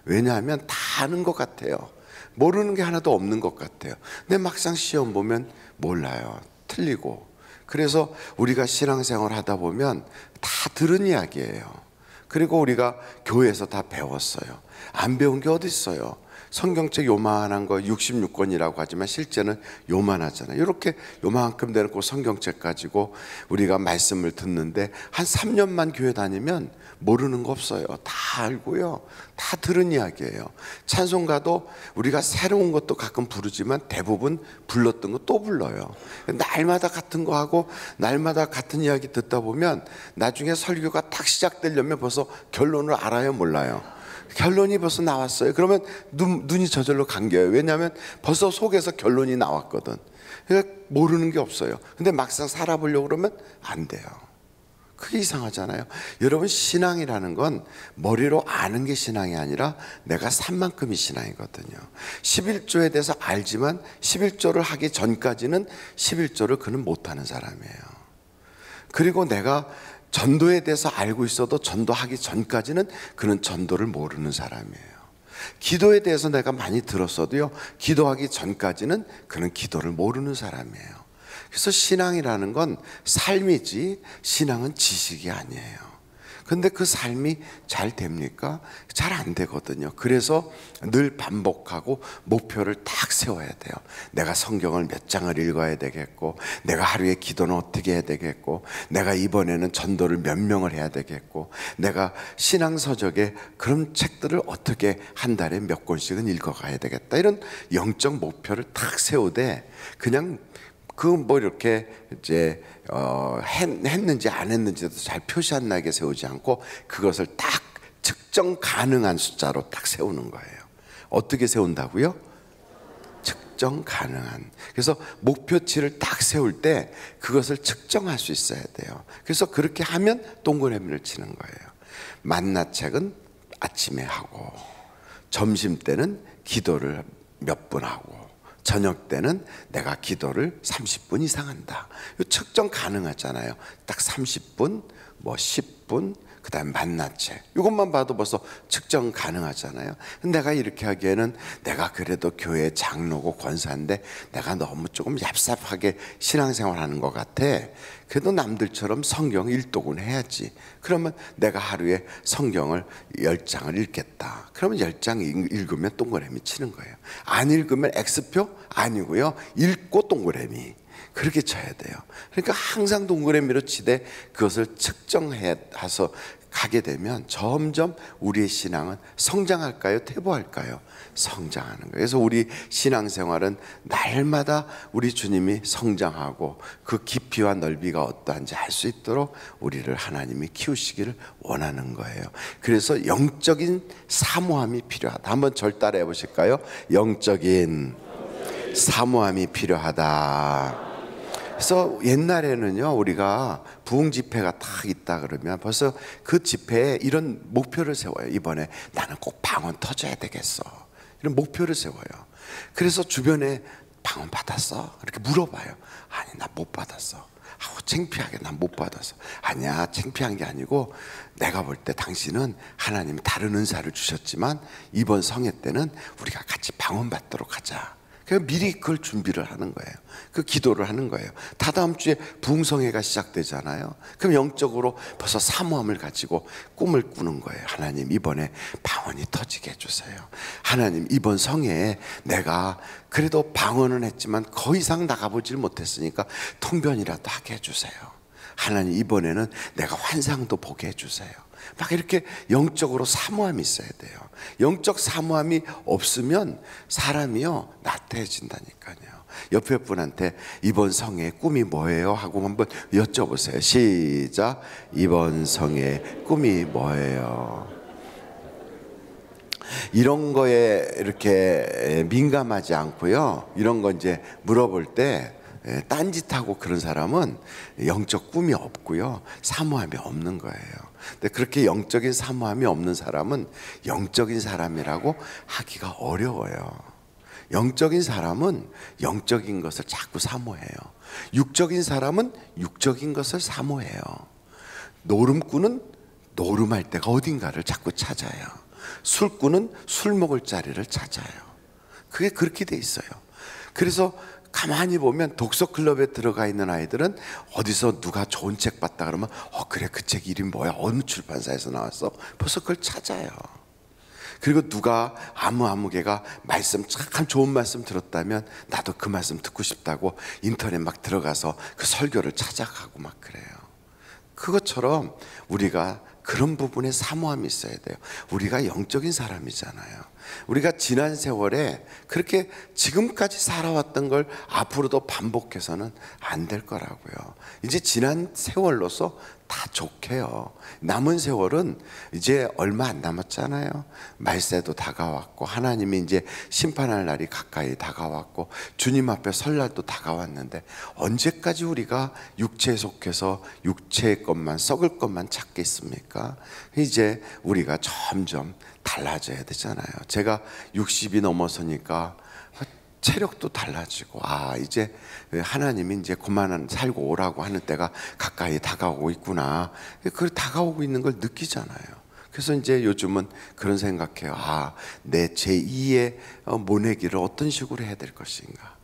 왜냐하면 다 아는 것 같아요. 모르는 게 하나도 없는 것 같아요. 근데 막상 시험 보면 몰라요. 틀리고. 그래서 우리가 신앙생활 하다 보면 다 들은 이야기예요. 그리고 우리가 교회에서 다 배웠어요. 안 배운 게 어디 있어요? 성경책 요만한 거 66권이라고 하지만 실제는 요만하잖아요. 이렇게 요만큼 되는 그 성경책 가지고 우리가 말씀을 듣는데 한 3년만 교회 다니면 모르는 거 없어요. 다 알고요. 다 들은 이야기예요. 찬송가도 우리가 새로운 것도 가끔 부르지만 대부분 불렀던 거 또 불러요. 날마다 같은 거 하고 날마다 같은 이야기 듣다 보면 나중에 설교가 딱 시작되려면 벌써 결론을 알아요, 몰라요? 결론이 벌써 나왔어요. 그러면 눈이 저절로 감겨요. 왜냐하면 벌써 속에서 결론이 나왔거든. 그러니까 모르는 게 없어요. 근데 막상 살아보려고 그러면 안 돼요. 그게 이상하잖아요. 여러분, 신앙이라는 건 머리로 아는 게 신앙이 아니라 내가 산 만큼이 신앙이거든요. 11조에 대해서 알지만 11조를 하기 전까지는 11조를 그는 못하는 사람이에요. 그리고 내가 전도에 대해서 알고 있어도 전도하기 전까지는 그는 전도를 모르는 사람이에요. 기도에 대해서 내가 많이 들었어도요, 기도하기 전까지는 그는 기도를 모르는 사람이에요. 그래서 신앙이라는 건 삶이지 신앙은 지식이 아니에요. 근데 그 삶이 잘 됩니까? 잘 안 되거든요. 그래서 늘 반복하고 목표를 딱 세워야 돼요. 내가 성경을 몇 장을 읽어야 되겠고, 내가 하루에 기도는 어떻게 해야 되겠고, 내가 이번에는 전도를 몇 명을 해야 되겠고, 내가 신앙서적에 그런 책들을 어떻게 한 달에 몇 권씩은 읽어가야 되겠다. 이런 영적 목표를 딱 세우되 그냥 이렇게 이제 했는지 안 했는지도 잘 표시 안 나게 세우지 않고 그것을 딱 측정 가능한 숫자로 딱 세우는 거예요. 어떻게 세운다고요? 측정 가능한. 그래서 목표치를 딱 세울 때 그것을 측정할 수 있어야 돼요. 그래서 그렇게 하면 동그라미를 치는 거예요. 만나책은 아침에 하고, 점심 때는 기도를 몇 분 하고, 저녁 때는 내가 기도를 30분 이상 한다. 이거 측정 가능하잖아요. 딱 30분, 10분, 그 다음에 만나책. 이것만 봐도 벌써 측정 가능하잖아요. 내가 이렇게 하기에는 내가 그래도 교회 장로고 권사인데 내가 너무 조금 얍삽하게 신앙생활 하는 것 같아. 그래도 남들처럼 성경 일독은 해야지. 그러면 내가 하루에 성경을 10장을 읽겠다. 그러면 10장 읽으면 동그라미 치는 거예요. 안 읽으면 X표? 아니고요. 읽고 동그라미. 그렇게 쳐야 돼요. 그러니까 항상 동그라미로 치되 그것을 측정해서 가게 되면 점점 우리의 신앙은 성장할까요? 퇴보할까요? 성장하는 거예요. 그래서 우리 신앙생활은 날마다 우리 주님이 성장하고 그 깊이와 넓이가 어떠한지 알 수 있도록 우리를 하나님이 키우시기를 원하는 거예요. 그래서 영적인 사모함이 필요하다. 한번 절 따라해 보실까요? 영적인 사모함이 필요하다. 그래서 옛날에는요, 우리가 부흥 집회가 딱 있다 그러면 벌써 그 집회에 이런 목표를 세워요. 이번에 나는 꼭 방언 터져야 되겠어. 이런 목표를 세워요. 그래서 주변에 방언 받았어? 이렇게 물어봐요. 아니, 나 못 받았어. 아우, 창피하게 난 못 받았어. 아니야, 창피한 게 아니고 내가 볼 때 당신은 하나님이 다른 은사를 주셨지만 이번 성회 때는 우리가 같이 방언 받도록 하자. 그러니까 미리 그걸 준비를 하는 거예요. 그 기도를 하는 거예요. 다다음 주에 부흥성회가 시작되잖아요. 그럼 영적으로 벌써 사모함을 가지고 꿈을 꾸는 거예요. 하나님, 이번에 방언이 터지게 해주세요. 하나님, 이번 성회에 내가 그래도 방언은 했지만 더 이상 나가보질 못했으니까 통변이라도 하게 해주세요. 하나님, 이번에는 내가 환상도 보게 해주세요. 막 이렇게 영적으로 사모함이 있어야 돼요. 영적 사모함이 없으면 사람이요, 나태해진다니까요. 옆에 분한테 이번 성의 꿈이 뭐예요? 하고 한번 여쭤보세요. 시작. 이번 성의 꿈이 뭐예요? 이런 거에 이렇게 민감하지 않고요. 이런 거 이제 물어볼 때 딴짓하고 그런 사람은 영적 꿈이 없고요. 사모함이 없는 거예요. 근데 그렇게 영적인 사모함이 없는 사람은 영적인 사람이라고 하기가 어려워요. 영적인 사람은 영적인 것을 자꾸 사모해요. 육적인 사람은 육적인 것을 사모해요. 노름꾼은 노름할 때가 어딘가를 자꾸 찾아요. 술꾼은 술 먹을 자리를 찾아요. 그게 그렇게 돼 있어요. 그래서 가만히 보면 독서클럽에 들어가 있는 아이들은 어디서 누가 좋은 책 봤다 그러면 그래 그 책 이름이 뭐야? 어느 출판사에서 나왔어? 벌써 그걸 찾아요. 그리고 누가 아무개가 말씀 참 좋은 말씀 들었다면 나도 그 말씀 듣고 싶다고 인터넷 막 들어가서 그 설교를 찾아가고 막 그래요. 그것처럼 우리가 그런 부분에 사모함이 있어야 돼요. 우리가 영적인 사람이잖아요. 우리가 지난 세월에 그렇게 지금까지 살아왔던 걸 앞으로도 반복해서는 안 될 거라고요. 이제 지난 세월로서 다 좋게요. 남은 세월은 이제 얼마 안 남았잖아요. 말세도 다가왔고 하나님이 이제 심판할 날이 가까이 다가왔고 주님 앞에 설 날도 다가왔는데 언제까지 우리가 육체에 속해서 육체의 것만 썩을 것만 찾겠습니까? 이제 우리가 점점 달라져야 되잖아요. 제가 60이 넘어서니까 체력도 달라지고 이제 하나님이 이제 그만 살고 오라고 하는 때가 가까이 다가오고 있구나. 그걸 다가오고 있는 걸 느끼잖아요. 그래서 이제 요즘은 그런 생각해요. 내 제2의 모내기를 어떤 식으로 해야 될 것인가.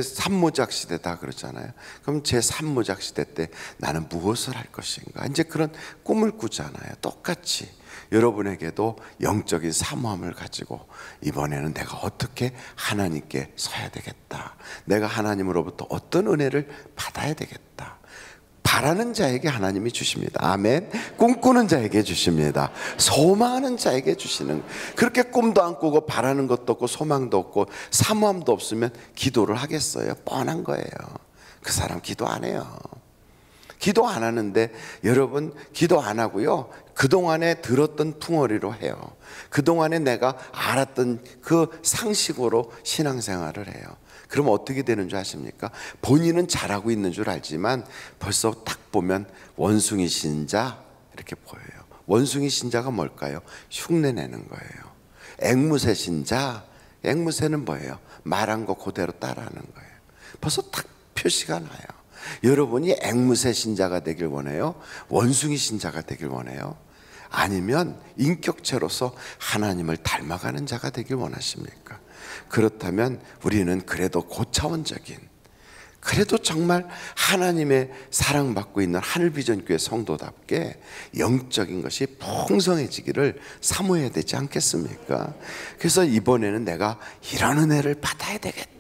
산모작 시대다 그러잖아요. 그럼 제 산모작 시대 때 나는 무엇을 할 것인가. 이제 그런 꿈을 꾸잖아요. 똑같이 여러분에게도 영적인 사모함을 가지고 이번에는 내가 어떻게 하나님께 서야 되겠다. 내가 하나님으로부터 어떤 은혜를 받아야 되겠다. 바라는 자에게 하나님이 주십니다. 아멘. 꿈꾸는 자에게 주십니다. 소망하는 자에게 주시는. 그렇게 꿈도 안 꾸고 바라는 것도 없고 소망도 없고 사모함도 없으면 기도를 하겠어요? 뻔한 거예요. 그 사람 기도 안 해요. 기도 안 하는데 여러분 기도 안 하고요. 그동안에 들었던 풍어리로 해요. 그동안에 내가 알았던 그 상식으로 신앙생활을 해요. 그럼 어떻게 되는 줄 아십니까? 본인은 잘하고 있는 줄 알지만 벌써 딱 보면 원숭이 신자 이렇게 보여요. 원숭이 신자가 뭘까요? 흉내내는 거예요. 앵무새 신자, 앵무새는 뭐예요? 말한 거 그대로 따라하는 거예요. 벌써 딱 표시가 나요. 여러분이 앵무새 신자가 되길 원해요? 원숭이 신자가 되길 원해요? 아니면 인격체로서 하나님을 닮아가는 자가 되길 원하십니까? 그렇다면 우리는 그래도 고차원적인, 그래도 정말 하나님의 사랑받고 있는 하늘비전교회 성도답게 영적인 것이 풍성해지기를 사모해야 되지 않겠습니까? 그래서 이번에는 내가 이런 은혜를 받아야 되겠다.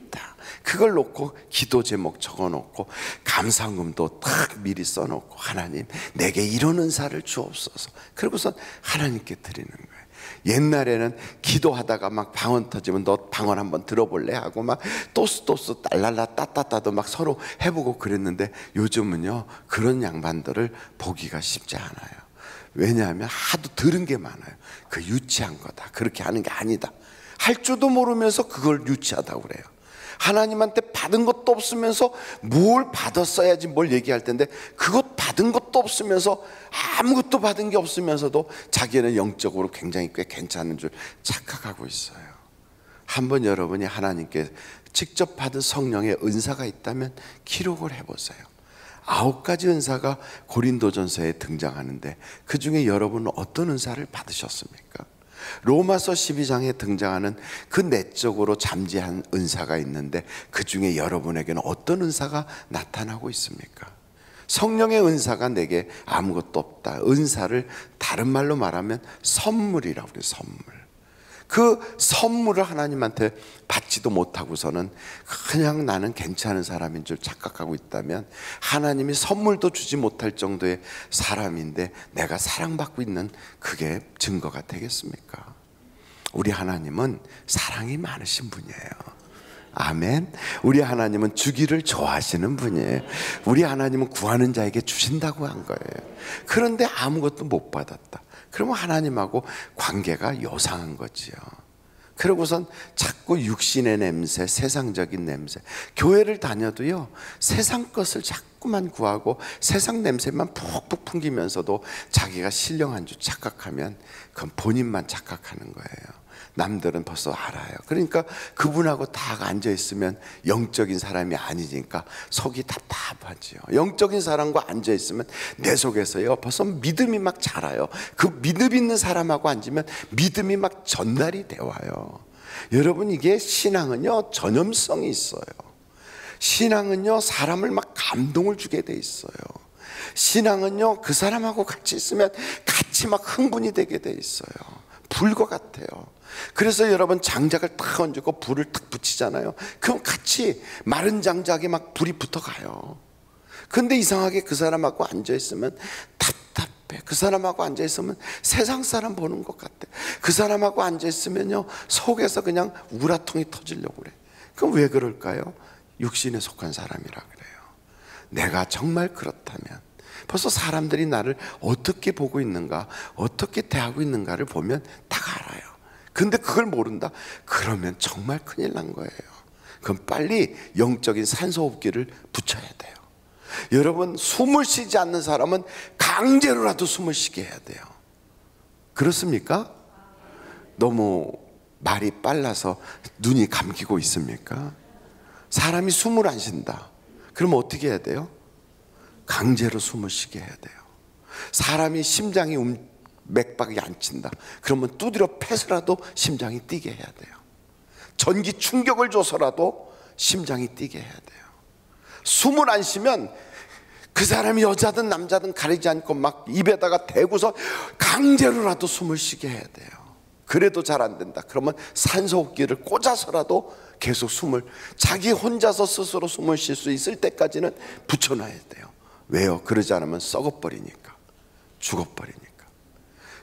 그걸 놓고 기도 제목 적어놓고 감사금도 딱 미리 써놓고 하나님 내게 이런 은사를 주옵소서. 그러고서 하나님께 드리는 거예요. 옛날에는 기도하다가 막 방언 터지면 너 방언 한번 들어볼래 하고 막 또스 딸랄라 따따따도 막 서로 해보고 그랬는데 요즘은요 그런 양반들을 보기가 쉽지 않아요. 왜냐하면 하도 들은 게 많아요. 그 유치한 거다. 그렇게 하는 게 아니다. 할 줄도 모르면서 그걸 유치하다고 그래요. 하나님한테 받은 것도 없으면서 뭘 받았어야지 뭘 얘기할 텐데 그것 받은 것도 없으면서 아무것도 받은 게 없으면서도 자기는 영적으로 굉장히 꽤 괜찮은 줄 착각하고 있어요. 한번 여러분이 하나님께 직접 받은 성령의 은사가 있다면 기록을 해보세요. 9가지 은사가 고린도전서에 등장하는데 그 중에 여러분은 어떤 은사를 받으셨습니까? 로마서 12장에 등장하는 그 내적으로 잠재한 은사가 있는데 그 중에 여러분에게는 어떤 은사가 나타나고 있습니까? 성령의 은사가 내게 아무것도 없다. 은사를 다른 말로 말하면 선물이라고 그래요. 선물. 그 선물을 하나님한테 받지도 못하고서는 그냥 나는 괜찮은 사람인 줄 착각하고 있다면 하나님이 선물도 주지 못할 정도의 사람인데 내가 사랑받고 있는 그게 증거가 되겠습니까? 우리 하나님은 사랑이 많으신 분이에요. 아멘. 우리 하나님은 주기를 좋아하시는 분이에요. 우리 하나님은 구하는 자에게 주신다고 한 거예요. 그런데 아무것도 못 받았다. 그러면 하나님하고 관계가 요상한 거지요. 그러고선 자꾸 육신의 냄새, 세상적인 냄새, 교회를 다녀도요 세상 것을 자꾸만 구하고 세상 냄새만 푹푹 풍기면서도 자기가 신령한 줄 착각하면 그건 본인만 착각하는 거예요. 남들은 벌써 알아요. 그러니까 그분하고 다 앉아있으면 영적인 사람이 아니니까 속이 답답하지요. 영적인 사람과 앉아있으면 내 속에서요 벌써 믿음이 막 자라요. 그 믿음 있는 사람하고 앉으면 믿음이 막 전달이 되어요. 여러분, 이게 신앙은요 전염성이 있어요. 신앙은요 사람을 막 감동을 주게 돼 있어요. 신앙은요 그 사람하고 같이 있으면 같이 막 흥분이 되게 돼 있어요. 불과 같아요. 그래서 여러분, 장작을 탁 얹고 불을 탁 붙이잖아요. 그럼 같이 마른 장작에 막 불이 붙어가요. 근데 이상하게 그 사람하고 앉아있으면 답답해. 그 사람하고 앉아있으면 세상 사람 보는 것 같아. 그 사람하고 앉아있으면요 속에서 그냥 우라통이 터지려고 그래. 그럼 왜 그럴까요? 육신에 속한 사람이라 그래요. 내가 정말 그렇다면 벌써 사람들이 나를 어떻게 보고 있는가, 어떻게 대하고 있는가를 보면 딱 알아요. 근데 그걸 모른다? 그러면 정말 큰일 난 거예요. 그럼 빨리 영적인 산소호흡기를 붙여야 돼요. 여러분, 숨을 쉬지 않는 사람은 강제로라도 숨을 쉬게 해야 돼요. 그렇습니까? 너무 말이 빨라서 눈이 감기고 있습니까? 사람이 숨을 안 쉰다. 그러면 어떻게 해야 돼요? 강제로 숨을 쉬게 해야 돼요. 사람이 심장이 맥박이 안 친다. 그러면 두드려 패서라도 심장이 뛰게 해야 돼요. 전기 충격을 줘서라도 심장이 뛰게 해야 돼요. 숨을 안 쉬면 그 사람이 여자든 남자든 가리지 않고 막 입에다가 대고서 강제로라도 숨을 쉬게 해야 돼요. 그래도 잘 안 된다. 그러면 산소호흡기를 꽂아서라도 계속 숨을, 자기 혼자서 스스로 숨을 쉴 수 있을 때까지는 붙여놔야 돼요. 왜요? 그러지 않으면 썩어버리니까, 죽어버리니까.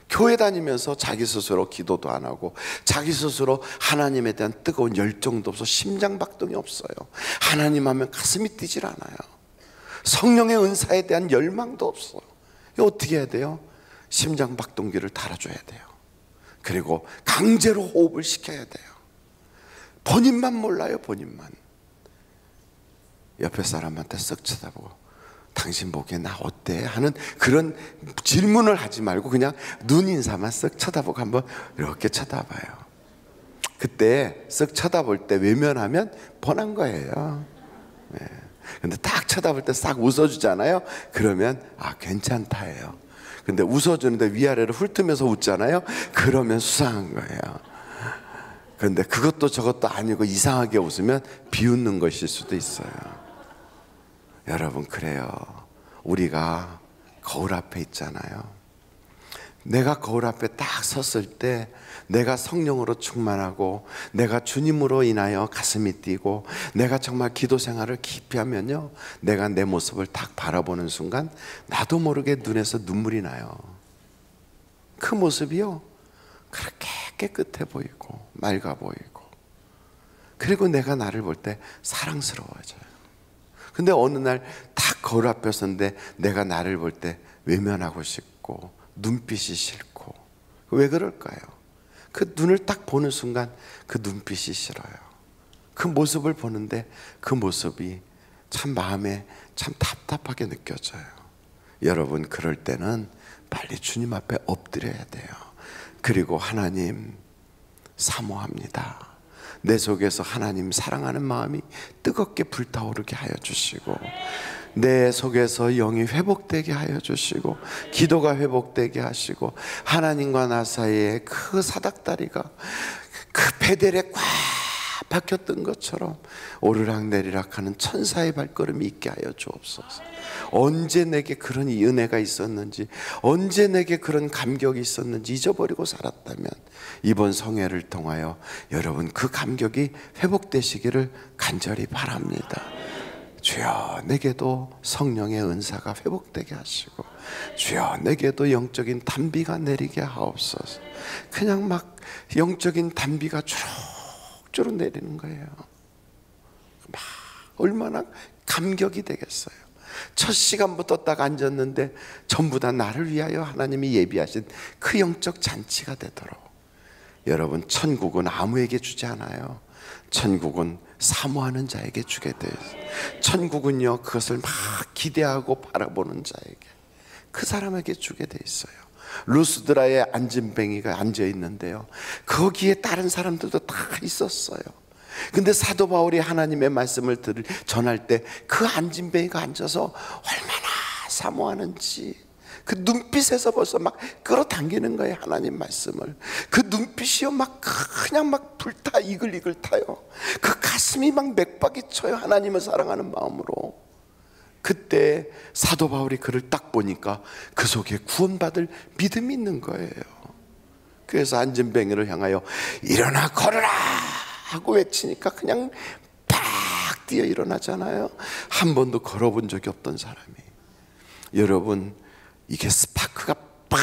교회 다니면서 자기 스스로 기도도 안 하고 자기 스스로 하나님에 대한 뜨거운 열정도 없어, 심장박동이 없어요. 하나님 하면 가슴이 뛰질 않아요. 성령의 은사에 대한 열망도 없어요. 어떻게 해야 돼요? 심장박동기를 달아줘야 돼요. 그리고 강제로 호흡을 시켜야 돼요. 본인만 몰라요. 본인만. 옆에 사람한테 쓱 쳐다보고 당신 보기에 나 어때? 하는 그런 질문을 하지 말고 그냥 눈인사만 쓱 쳐다보고 한번 이렇게 쳐다봐요. 그때 쓱 쳐다볼 때 외면하면 뻔한 거예요. 네. 근데 딱 쳐다볼 때 싹 웃어주잖아요. 그러면 괜찮다예요. 근데 웃어주는데 위아래를 훑으면서 웃잖아요. 그러면 수상한 거예요. 그런데 그것도 저것도 아니고 이상하게 웃으면 비웃는 것일 수도 있어요. 여러분, 그래요. 우리가 거울 앞에 있잖아요. 내가 거울 앞에 딱 섰을 때 내가 성령으로 충만하고 내가 주님으로 인하여 가슴이 뛰고 내가 정말 기도 생활을 깊이 하면요, 내가 내 모습을 딱 바라보는 순간 나도 모르게 눈에서 눈물이 나요. 그 모습이요, 그렇게 깨끗해 보이고 맑아 보이고, 그리고 내가 나를 볼 때 사랑스러워져요. 근데 어느 날 딱 거울 앞에 섰는데 내가 나를 볼 때 외면하고 싶고 눈빛이 싫고. 왜 그럴까요? 그 눈을 딱 보는 순간 그 눈빛이 싫어요. 그 모습을 보는데 그 모습이 참 마음에 참 답답하게 느껴져요. 여러분, 그럴 때는 빨리 주님 앞에 엎드려야 돼요. 그리고 하나님 사모합니다. 내 속에서 하나님 사랑하는 마음이 뜨겁게 불타오르게 하여 주시고 내 속에서 영이 회복되게 하여 주시고 기도가 회복되게 하시고 하나님과 나 사이에 그 사닥다리가 그 페델에 꽉 박혔던 것처럼 오르락내리락 하는 천사의 발걸음이 있게 하여 주옵소서. 언제 내게 그런 은혜가 있었는지, 언제 내게 그런 감격이 있었는지 잊어버리고 살았다면 이번 성회를 통하여 여러분 그 감격이 회복되시기를 간절히 바랍니다. 주여, 내게도 성령의 은사가 회복되게 하시고 주여, 내게도 영적인 단비가 내리게 하옵소서. 그냥 막 영적인 단비가 주룩주룩 내리는 거예요. 막 얼마나 감격이 되겠어요. 첫 시간부터 딱 앉았는데 전부 다 나를 위하여 하나님이 예비하신 그 영적 잔치가 되도록. 여러분, 천국은 아무에게 주지 않아요. 천국은 사모하는 자에게 주게 돼요. 천국은요, 그것을 막 기대하고 바라보는 자에게, 그 사람에게 주게 돼 있어요. 루스드라의 안진뱅이가 앉아 있는데요, 거기에 다른 사람들도 다 있었어요. 근데 사도 바울이 하나님의 말씀을 전할 때 그 안진뱅이가 앉아서 얼마나 사모하는지 그 눈빛에서 벌써 막 끌어당기는 거예요, 하나님 말씀을. 그 눈빛이요, 막 그냥 막 불타, 이글이글 타요. 그 가슴이 막 맥박이 쳐요, 하나님을 사랑하는 마음으로. 그때 사도 바울이 그를 딱 보니까 그 속에 구원받을 믿음이 있는 거예요. 그래서 안진뱅이를 향하여 일어나 걸어라 하고 외치니까 그냥 팍 뛰어 일어나잖아요. 한 번도 걸어본 적이 없던 사람이. 여러분, 이게 스파크가 팍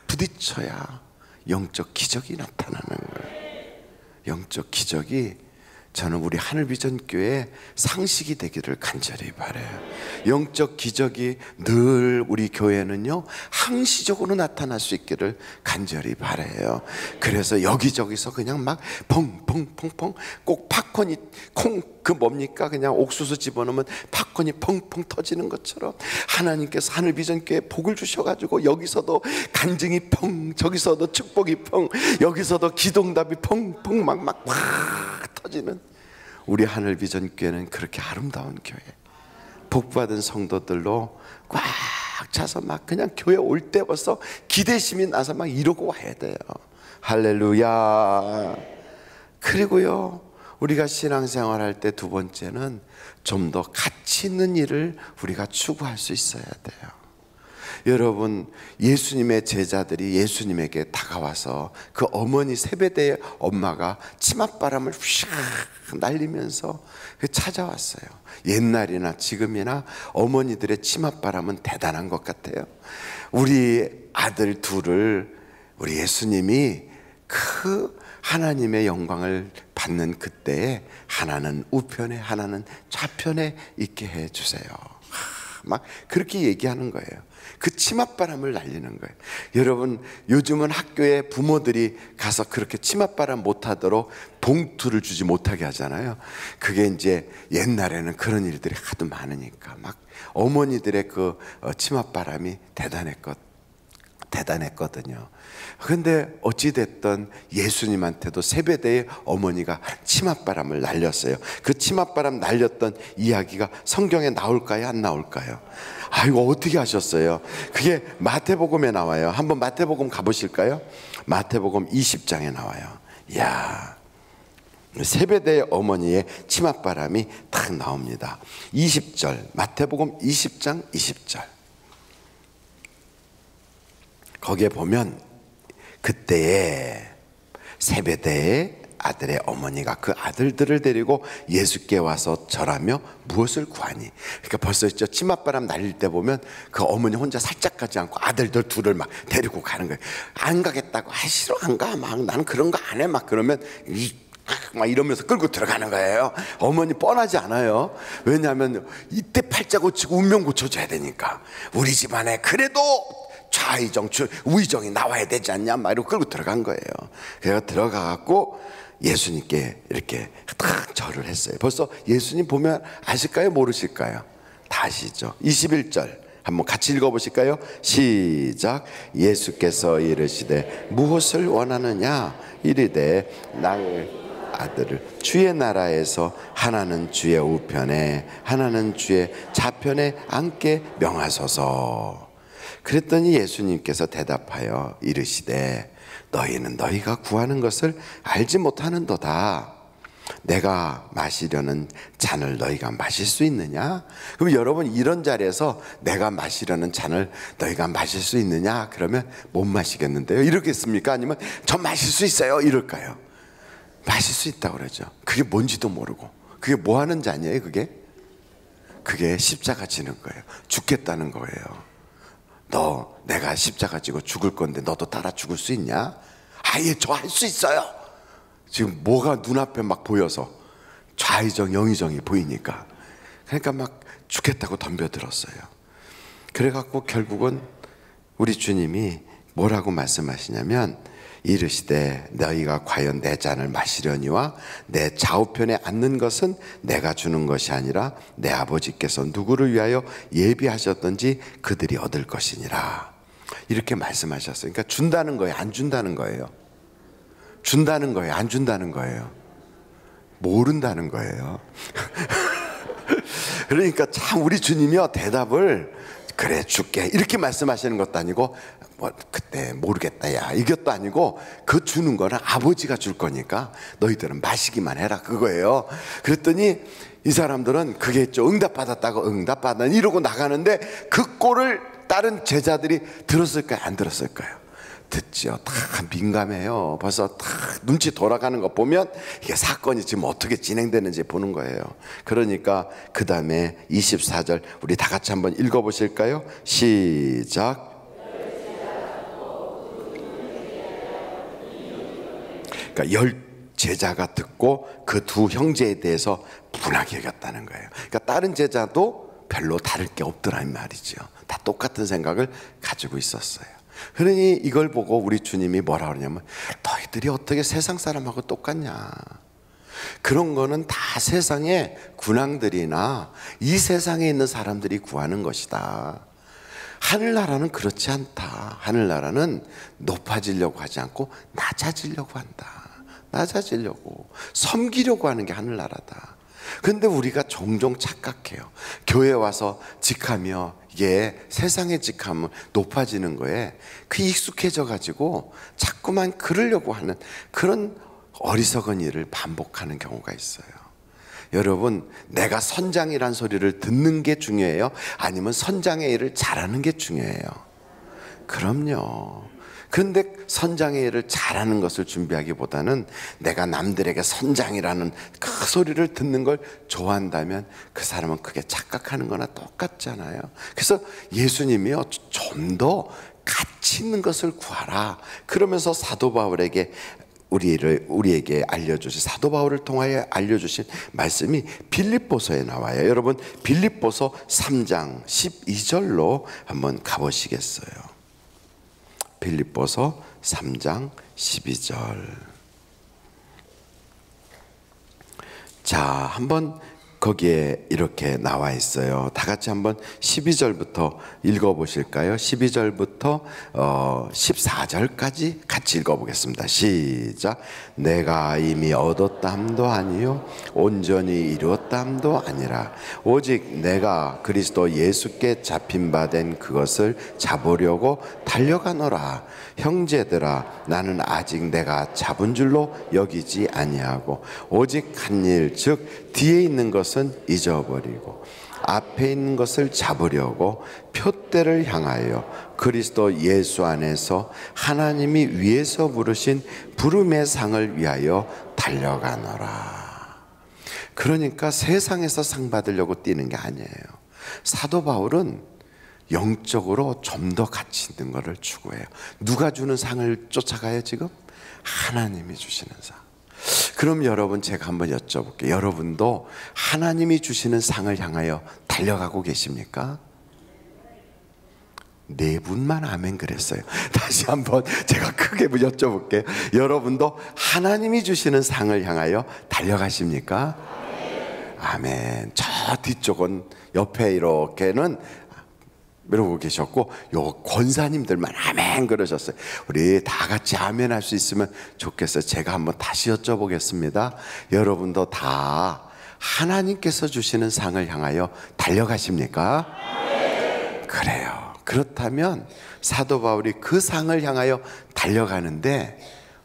부딪혀야 영적 기적이 나타나는 거예요. 영적 기적이 저는 우리 하늘비전교회 상식이 되기를 간절히 바라요. 영적 기적이 늘 우리 교회는요, 항시적으로 나타날 수 있기를 간절히 바라요. 그래서 여기저기서 그냥 막 펑펑펑펑, 꼭 팝콘이 그 뭡니까? 그냥 옥수수 집어넣으면 팝콘이 펑펑 터지는 것처럼 하나님께서 하늘비전교회에 복을 주셔가지고 여기서도 간증이 펑, 저기서도 축복이 펑, 여기서도 기도응답이 펑펑 막 터지는 우리 하늘비전교회는 그렇게 아름다운 교회, 복받은 성도들로 꽉 차서 막 그냥 교회 올 때 벌써 기대심이 나서 막 이러고 와야 돼요. 할렐루야. 그리고요, 우리가 신앙생활 할 때 두 번째는 좀 더 가치 있는 일을 우리가 추구할 수 있어야 돼요. 여러분, 예수님의 제자들이 예수님에게 다가와서 그 어머니 세베대의 엄마가 치맛바람을 휙 날리면서 찾아왔어요. 옛날이나 지금이나 어머니들의 치맛바람은 대단한 것 같아요. 우리 아들 둘을 우리 예수님이 그 하나님의 영광을 받는 그때에 하나는 우편에 하나는 좌편에 있게 해주세요. 막 그렇게 얘기하는 거예요. 그 치맛바람을 날리는 거예요. 여러분, 요즘은 학교에 부모들이 가서 그렇게 치맛바람 못하도록 봉투를 주지 못하게 하잖아요. 그게 이제 옛날에는 그런 일들이 하도 많으니까 막 어머니들의 그 치맛바람이 대단했거든요. 그런데 어찌됐든 예수님한테도 세베대의 어머니가 치맛바람을 날렸어요. 그 치맛바람 날렸던 이야기가 성경에 나올까요, 안 나올까요? 이거 어떻게 하셨어요? 그게 마태복음에 나와요. 한번 마태복음 가보실까요? 마태복음 20장에 나와요. 이야, 세베대의 어머니의 치맛바람이 딱 나옵니다. 20절, 마태복음 20장 20절. 거기에 보면 그때에 세베대의 아들의 어머니가 그 아들들을 데리고 예수께 와서 절하며 무엇을 구하니. 그러니까 벌써 있죠, 치맛바람 날릴 때 보면 그 어머니 혼자 살짝 가지 않고 아들들 둘을 막 데리고 가는 거예요. 안 가겠다고. 싫어, 안 가. 막 나는 그런 거 안 해. 막 그러면 막 이러면서 끌고 들어가는 거예요. 어머니 뻔하지 않아요. 왜냐하면 이때 팔자 고치고 운명 고쳐줘야 되니까. 우리 집안에 그래도 좌의정, 우의정이 나와야 되지 않냐, 막 이러고 끌고 들어간 거예요. 그래서 들어가갖고 예수님께 이렇게 딱 절을 했어요. 벌써 예수님 보면 아실까요, 모르실까요? 다 아시죠? 21절 한번 같이 읽어보실까요? 시작. 예수께서 이르시되 무엇을 원하느냐 이르되 나의 아들을 주의 나라에서 하나는 주의 우편에 하나는 주의 좌편에 앉게 명하소서. 그랬더니 예수님께서 대답하여 이르시되 너희는 너희가 구하는 것을 알지 못하는도다. 내가 마시려는 잔을 너희가 마실 수 있느냐? 그럼 여러분, 이런 자리에서 내가 마시려는 잔을 너희가 마실 수 있느냐? 그러면 못 마시겠는데요? 이러겠습니까? 아니면 저 마실 수 있어요? 이럴까요? 마실 수 있다고 그러죠. 그게 뭔지도 모르고. 그게 뭐 하는 잔이에요, 그게? 그게 십자가 지는 거예요. 죽겠다는 거예요. 너 내가 십자가 지고 죽을 건데 너도 따라 죽을 수 있냐? 예, 저 할 수 있어요. 지금 뭐가 눈앞에 막 보여서 좌의정 영의정이 보이니까 그러니까 막 죽겠다고 덤벼들었어요. 그래갖고 결국은 우리 주님이 뭐라고 말씀하시냐면 이르시되 너희가 과연 내 잔을 마시려니와 내 좌우편에 앉는 것은 내가 주는 것이 아니라 내 아버지께서 누구를 위하여 예비하셨던지 그들이 얻을 것이니라. 이렇게 말씀하셨어요. 그러니까 준다는 거예요, 안 준다는 거예요? 준다는 거예요, 안 준다는 거예요? 모른다는 거예요. 그러니까 참 우리 주님이요, 대답을 그래 줄게 이렇게 말씀하시는 것도 아니고 뭐 그때 모르겠다 야 이것도 아니고 그 주는 거는 아버지가 줄 거니까 너희들은 마시기만 해라 그거예요. 그랬더니 이 사람들은 그게 좀 응답받았다고 응답받았다 이러고 나가는데 그 꼴을 다른 제자들이 들었을까요, 안 들었을까요? 듣죠. 다 민감해요. 벌써 다 눈치 돌아가는 거 보면 이게 사건이 지금 어떻게 진행되는지 보는 거예요. 그러니까 그 다음에 24절 우리 다 같이 한번 읽어보실까요? 시작. 그러니까 10 제자가 듣고 그 두 형제에 대해서 분하게 여겼다는 거예요. 그러니까 다른 제자도 별로 다를 게 없더라 이 말이죠. 다 똑같은 생각을 가지고 있었어요. 그러니 이걸 보고 우리 주님이 뭐라 그러냐면 너희들이 어떻게 세상 사람하고 똑같냐. 그런 거는 다 세상의 군왕들이나 이 세상에 있는 사람들이 구하는 것이다. 하늘나라는 그렇지 않다. 하늘나라는 높아지려고 하지 않고 낮아지려고 한다. 낮아지려고 섬기려고 하는 게 하늘나라다. 근데 우리가 종종 착각해요. 교회 와서 직하며 이게 세상의 직함은 높아지는 거에 그 익숙해져 가지고 자꾸만 그러려고 하는 그런 어리석은 일을 반복하는 경우가 있어요. 여러분, 내가 선장이란 소리를 듣는 게 중요해요? 아니면 선장의 일을 잘하는 게 중요해요? 그럼요. 그런데 선장의 일을 잘하는 것을 준비하기보다는 내가 남들에게 선장이라는 그 소리를 듣는 걸 좋아한다면 그 사람은 그게 착각하는 거나 똑같잖아요. 그래서 예수님이요, 좀 더 가치 있는 것을 구하라. 그러면서 사도 바울에게 우리에게 알려주신, 사도 바울을 통하여 알려주신 말씀이 빌립보서에 나와요. 여러분, 빌립보서 3장 12절로 한번 가보시겠어요? 빌립보서 3장 12절. 자, 한번 거기에 이렇게 나와 있어요. 다 같이 한번 12절부터 읽어보실까요? 12절부터 14절까지 같이 읽어보겠습니다. 시작. 내가 이미 얻었담도 아니요 온전히 이루었담도 아니라 오직 내가 그리스도 예수께 잡힌 바 된 그것을 잡으려고 달려가노라. 형제들아, 나는 아직 내가 잡은 줄로 여기지 아니하고 오직 한 일, 즉 뒤에 있는 것은 잊어버리고 앞에 있는 것을 잡으려고 표대를 향하여 그리스도 예수 안에서 하나님이 위에서 부르신 부름의 상을 위하여 달려가노라. 그러니까 세상에서 상 받으려고 뛰는 게 아니에요. 사도 바울은 영적으로 좀 더 가치 있는 것을 추구해요. 누가 주는 상을 쫓아가요 지금? 하나님이 주시는 상. 그럼 여러분, 제가 한번 여쭤볼게요. 여러분도 하나님이 주시는 상을 향하여 달려가고 계십니까? 네 분만 아멘 그랬어요. 다시 한번 제가 크게 여쭤볼게요. 여러분도 하나님이 주시는 상을 향하여 달려가십니까? 아멘. 저 뒤쪽은 옆에 이렇게는 이러고 계셨고, 요 권사님들만 아멘 그러셨어요. 우리 다 같이 아멘 할 수 있으면 좋겠어요. 제가 한번 다시 여쭤보겠습니다. 여러분도 다 하나님께서 주시는 상을 향하여 달려가십니까? 그래요. 그렇다면 사도 바울이 그 상을 향하여 달려가는데,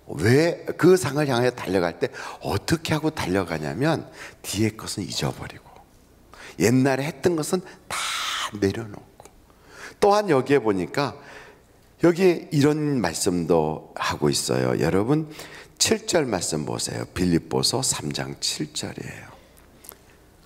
왜 그 상을 향하여 달려갈 때 어떻게 하고 달려가냐면 뒤에 것은 잊어버리고 옛날에 했던 것은 다 내려놓고, 또한 여기에 보니까 여기에 이런 말씀도 하고 있어요. 여러분 7절 말씀 보세요. 빌립보서 3장 7절이에요.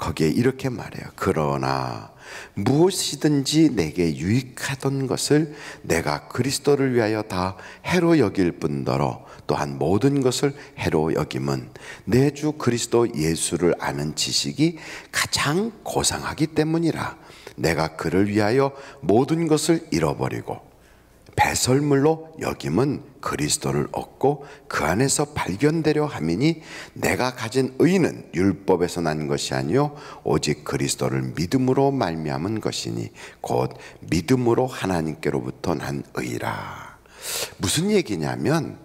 거기에 이렇게 말해요. 그러나 무엇이든지 내게 유익하던 것을 내가 그리스도를 위하여 다 해로 여길 뿐더러 또한 모든 것을 해로 여김은 내 주 그리스도 예수를 아는 지식이 가장 고상하기 때문이라. 내가 그를 위하여 모든 것을 잃어버리고 배설물로 여김은 그리스도를 얻고 그 안에서 발견되려 함이니 내가 가진 의는 율법에서 난 것이 아니요 오직 그리스도를 믿음으로 말미암은 것이니 곧 믿음으로 하나님께로부터 난 의라. 무슨 얘기냐면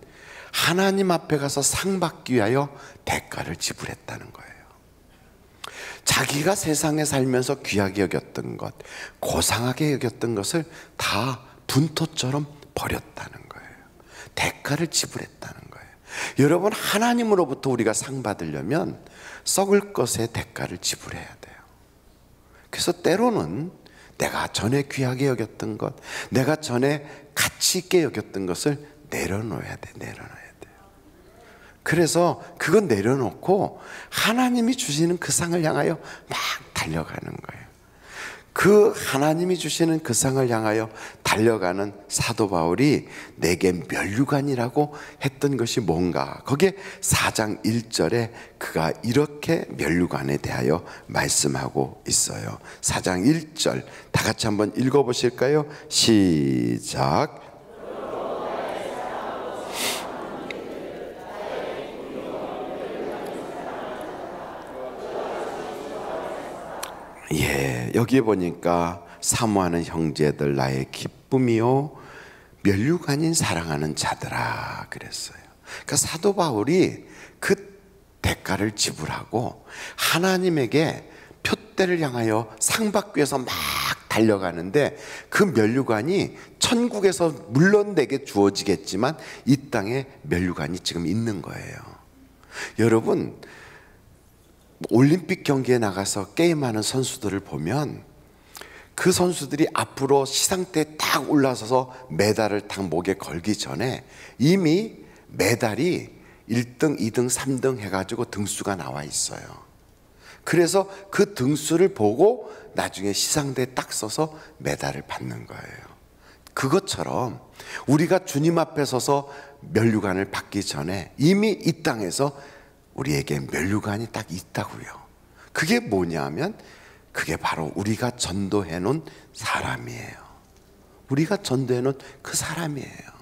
하나님 앞에 가서 상 받기 위하여 대가를 지불했다는 거예요. 자기가 세상에 살면서 귀하게 여겼던 것, 고상하게 여겼던 것을 다 분토처럼 버렸다는 거예요. 대가를 지불했다는 거예요. 여러분, 하나님으로부터 우리가 상 받으려면 썩을 것의 대가를 지불해야 돼요. 그래서 때로는 내가 전에 귀하게 여겼던 것, 내가 전에 가치 있게 여겼던 것을 내려놓아야 돼. 내려놔야 돼요. 그래서 그건 내려놓고 하나님이 주시는 그 상을 향하여 막 달려가는 거예요. 그 하나님이 주시는 그 상을 향하여 달려가는 사도 바울이 내게 면류관이라고 했던 것이 뭔가, 거기에 4장 1절에 그가 이렇게 면류관에 대하여 말씀하고 있어요. 4장 1절 다 같이 한번 읽어보실까요? 시작. 예, 여기 보니까 사모하는 형제들 나의 기쁨이요 면류관인 사랑하는 자들아 그랬어요. 그러니까 사도 바울이 그 대가를 지불하고 하나님에게 표대를 향하여 상 받기 위해서 막 달려가는데 그 면류관이 천국에서 물론 내게 주어지겠지만 이 땅에 면류관이 지금 있는 거예요. 여러분, 올림픽 경기에 나가서 게임하는 선수들을 보면 그 선수들이 앞으로 시상대에 딱 올라서서 메달을 딱 목에 걸기 전에 이미 메달이 1등, 2등, 3등 해가지고 등수가 나와 있어요. 그래서 그 등수를 보고 나중에 시상대에 딱 서서 메달을 받는 거예요. 그것처럼 우리가 주님 앞에 서서 면류관을 받기 전에 이미 이 땅에서 우리에게 면류관이 딱 있다고요. 그게 뭐냐면 그게 바로 우리가 전도해 놓은 사람이에요. 우리가 전도해 놓은 그 사람이에요.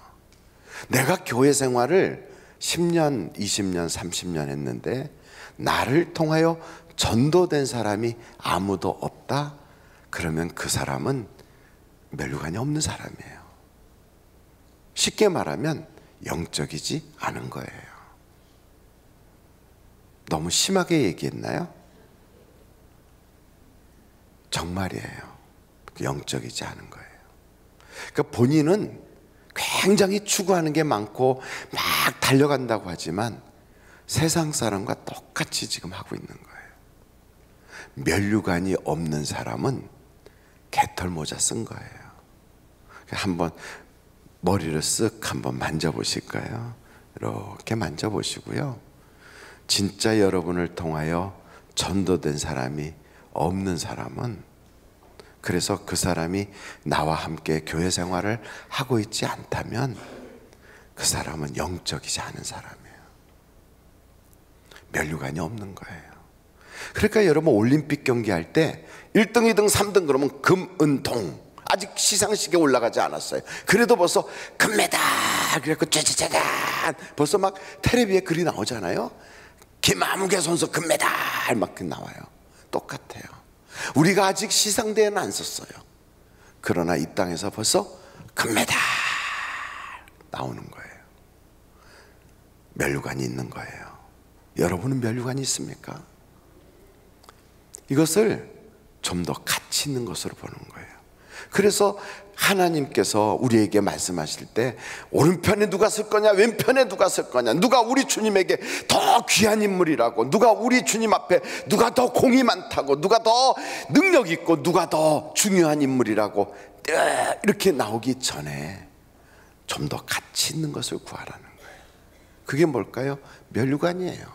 내가 교회 생활을 10년, 20년, 30년 했는데 나를 통하여 전도된 사람이 아무도 없다? 그러면 그 사람은 면류관이 없는 사람이에요. 쉽게 말하면 영적이지 않은 거예요. 너무 심하게 얘기했나요? 정말이에요. 영적이지 않은 거예요. 그러니까 본인은 굉장히 추구하는 게 많고 막 달려간다고 하지만 세상 사람과 똑같이 지금 하고 있는 거예요. 면류관이 없는 사람은 개털 모자 쓴 거예요. 한번 머리를 쓱 한번 만져보실까요? 이렇게 만져보시고요. 진짜 여러분을 통하여 전도된 사람이 없는 사람은, 그래서 그 사람이 나와 함께 교회 생활을 하고 있지 않다면 그 사람은 영적이지 않은 사람이에요. 면류관이 없는 거예요. 그러니까 여러분 올림픽 경기할 때 1등, 2등, 3등 그러면 금, 은, 동, 아직 시상식에 올라가지 않았어요. 그래도 벌써 금메달 그래갖고 짜자자잔 벌써 막 텔레비에 글이 나오잖아요. 김아무개 선수 금메달 막 나와요. 똑같아요. 우리가 아직 시상대에는 안 썼어요. 그러나 이 땅에서 벌써 금메달 나오는 거예요. 면류관이 있는 거예요. 여러분은 면류관이 있습니까? 이것을 좀 더 가치 있는 것으로 보는 거예요. 그래서 하나님께서 우리에게 말씀하실 때 오른편에 누가 설 거냐 왼편에 누가 설 거냐, 누가 우리 주님에게 더 귀한 인물이라고, 누가 우리 주님 앞에 누가 더 공이 많다고, 누가 더 능력 있고 누가 더 중요한 인물이라고 이렇게 나오기 전에 좀 더 가치 있는 것을 구하라는 거예요. 그게 뭘까요? 면류관이에요.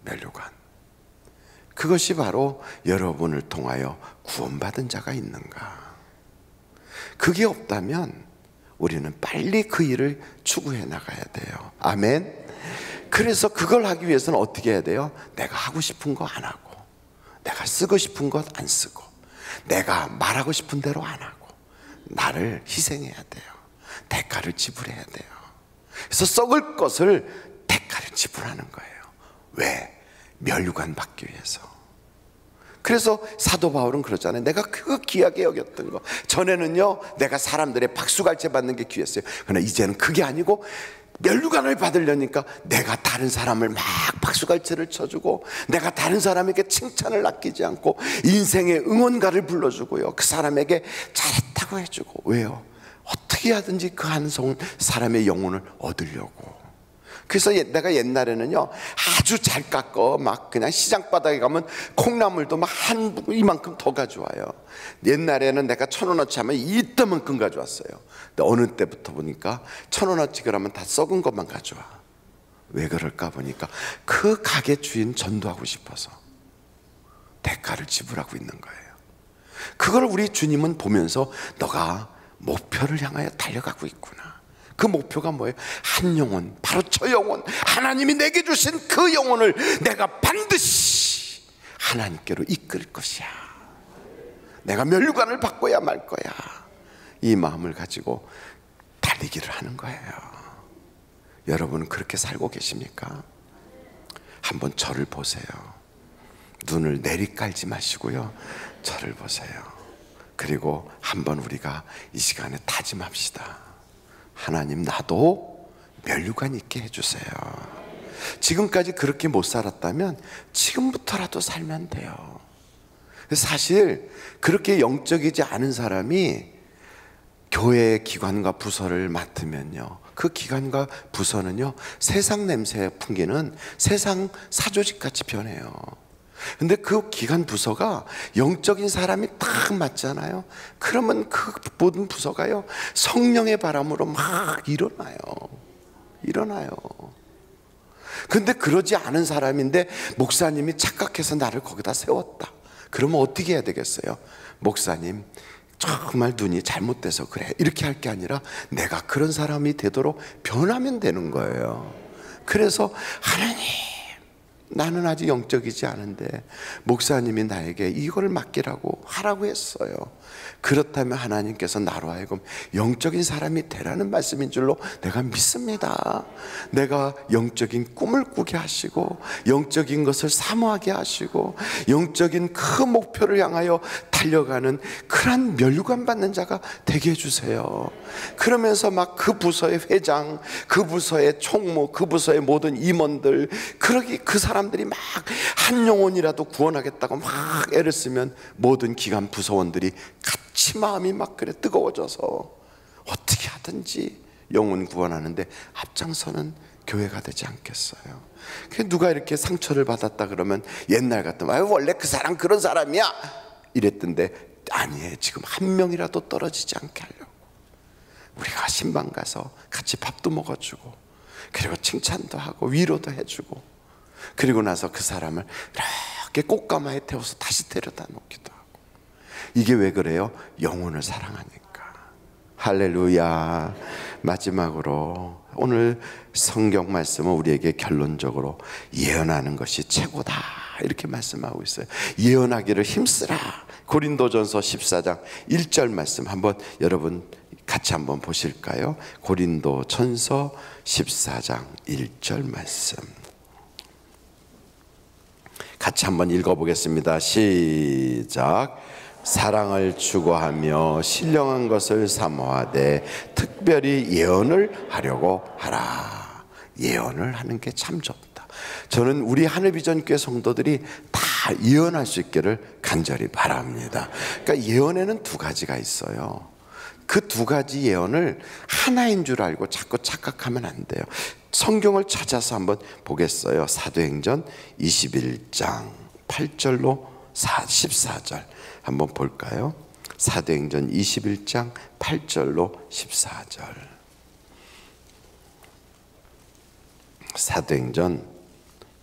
면류관. 그것이 바로 여러분을 통하여 구원받은 자가 있는가? 그게 없다면 우리는 빨리 그 일을 추구해 나가야 돼요. 아멘. 그래서 그걸 하기 위해서는 어떻게 해야 돼요? 내가 하고 싶은 거 안 하고, 내가 쓰고 싶은 것 안 쓰고, 내가 말하고 싶은 대로 안 하고, 나를 희생해야 돼요. 대가를 지불해야 돼요. 그래서 썩을 것을 대가를 지불하는 거예요. 왜? 멸류관 받기 위해서. 그래서 사도 바울은 그러잖아요. 내가 그거 귀하게 여겼던 거. 전에는요, 내가 사람들의 박수갈채 받는 게 귀했어요. 그러나 이제는 그게 아니고 멸류관을 받으려니까 내가 다른 사람을 막 박수갈채를 쳐주고, 내가 다른 사람에게 칭찬을 아끼지 않고 인생의 응원가를 불러주고요, 그 사람에게 잘했다고 해주고. 왜요? 어떻게 하든지 그 한 사람의 영혼을 얻으려고. 그래서 내가 옛날에는요, 아주 잘 깎어 막 그냥 시장 바닥에 가면 콩나물도 막 이만큼 더 가져와요. 옛날에는 내가 1,000원어치 하면 이따만큼 가져왔어요. 근데 어느 때부터 보니까 1,000원어치 그러면 다 썩은 것만 가져와. 왜 그럴까 보니까 그 가게 주인 전도하고 싶어서 대가를 지불하고 있는 거예요. 그걸 우리 주님은 보면서 너가 목표를 향하여 달려가고 있구나. 그 목표가 뭐예요? 한 영혼, 바로 저 영혼, 하나님이 내게 주신 그 영혼을 내가 반드시 하나님께로 이끌 것이야. 내가 멸류관을 받고야 말 거야. 이 마음을 가지고 달리기를 하는 거예요. 여러분은 그렇게 살고 계십니까? 한번 저를 보세요. 눈을 내리깔지 마시고요, 저를 보세요. 그리고 한번 우리가 이 시간에 다짐합시다. 하나님, 나도 멸류관 있게 해주세요. 지금까지 그렇게 못 살았다면 지금부터라도 살면 돼요. 사실 그렇게 영적이지 않은 사람이 교회 기관과 부서를 맡으면요, 그 기관과 부서는요, 세상 냄새 풍기는 세상 사조직같이 변해요. 근데 그 기관 부서가 영적인 사람이 딱 맞잖아요. 그러면 그 모든 부서가요, 성령의 바람으로 막 일어나요. 근데 그러지 않은 사람인데 목사님이 착각해서 나를 거기다 세웠다. 그러면 어떻게 해야 되겠어요? 목사님, 정말 눈이 잘못돼서 그래, 이렇게 할 게 아니라 내가 그런 사람이 되도록 변하면 되는 거예요. 그래서 하나님, 나는 아직 영적이지 않은데 목사님이 나에게 이걸 맡기라고 하라고 했어요. 그렇다면 하나님께서 나로 하여금 영적인 사람이 되라는 말씀인 줄로 내가 믿습니다. 내가 영적인 꿈을 꾸게 하시고, 영적인 것을 사모하게 하시고, 영적인 그 목표를 향하여 달려가는 그런 멸류관 받는 자가 되게 해주세요. 그러면서 막 그 부서의 회장, 그 부서의 총무, 그 부서의 모든 임원들, 그 사람들이 막 한 영혼이라도 구원하겠다고 막 애를 쓰면 모든 기관 부서원들이 같이 마음이 막 그래 뜨거워져서 어떻게 하든지 영혼 구원하는데 앞장서는 교회가 되지 않겠어요? 누가 이렇게 상처를 받았다 그러면 옛날 같으면 원래 그 사람 그런 사람이야 이랬던데, 아니에요. 지금 한 명이라도 떨어지지 않게 하려고 우리가 신방 가서 같이 밥도 먹어주고, 그리고 칭찬도 하고 위로도 해주고, 그리고 나서 그 사람을 이렇게 꽃가마에 태워서 다시 데려다 놓기도 하고. 이게 왜 그래요? 영혼을 사랑하니까. 할렐루야. 마지막으로 오늘 성경 말씀은 우리에게 결론적으로 예언하는 것이 최고다, 이렇게 말씀하고 있어요. 예언하기를 힘쓰라. 고린도전서 14장 1절 말씀 한번 여러분 같이 한번 보실까요? 고린도전서 14장 1절 말씀 같이 한번 읽어보겠습니다. 시작. 사랑을 추구하며 신령한 것을 사모하되 특별히 예언을 하려고 하라. 예언을 하는 게 참 좋다. 저는 우리 하늘비전교회 성도들이 다 예언할 수 있기를 간절히 바랍니다. 그러니까 예언에는 두 가지가 있어요. 그 두 가지 예언을 하나인 줄 알고 자꾸 착각하면 안 돼요. 성경을 찾아서 한번 보겠어요. 사도행전 21장 8절로 14절 한번 볼까요? 사도행전 21장 8절로 14절. 사도행전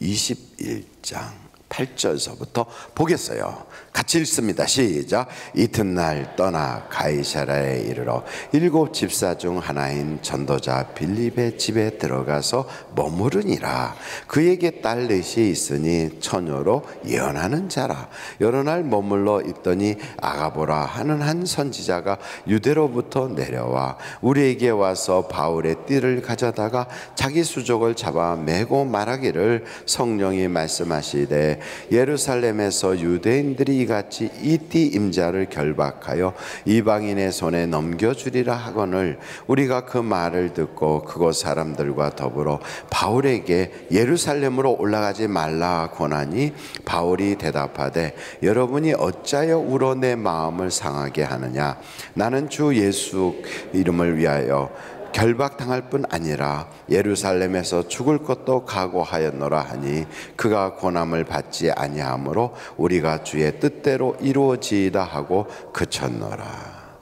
21장 28절서부터 보겠어요. 같이 읽습니다. 시작. 이튿날 떠나 가이사랴에 이르러 7 집사 중 하나인 전도자 빌립의 집에 들어가서 머무르니라. 그에게 딸 넷이 있으니 처녀로 예언하는 자라. 여러 날 머물러 있더니 아가보라 하는 한 선지자가 유대로부터 내려와 우리에게 와서 바울의 띠를 가져다가 자기 수족을 잡아 메고 말하기를 성령이 말씀하시되 예루살렘에서 유대인들이 이같이 이 띠 임자를 결박하여 이방인의 손에 넘겨주리라 하거늘 우리가 그 말을 듣고 그곳 사람들과 더불어 바울에게 예루살렘으로 올라가지 말라 권하니 바울이 대답하되 여러분이 어찌하여 울어 내 마음을 상하게 하느냐. 나는 주 예수 이름을 위하여 결박당할 뿐 아니라 예루살렘에서 죽을 것도 각오하였노라 하니 그가 고난을 받지 아니하므로 우리가 주의 뜻대로 이루어지이다 하고 그쳤노라.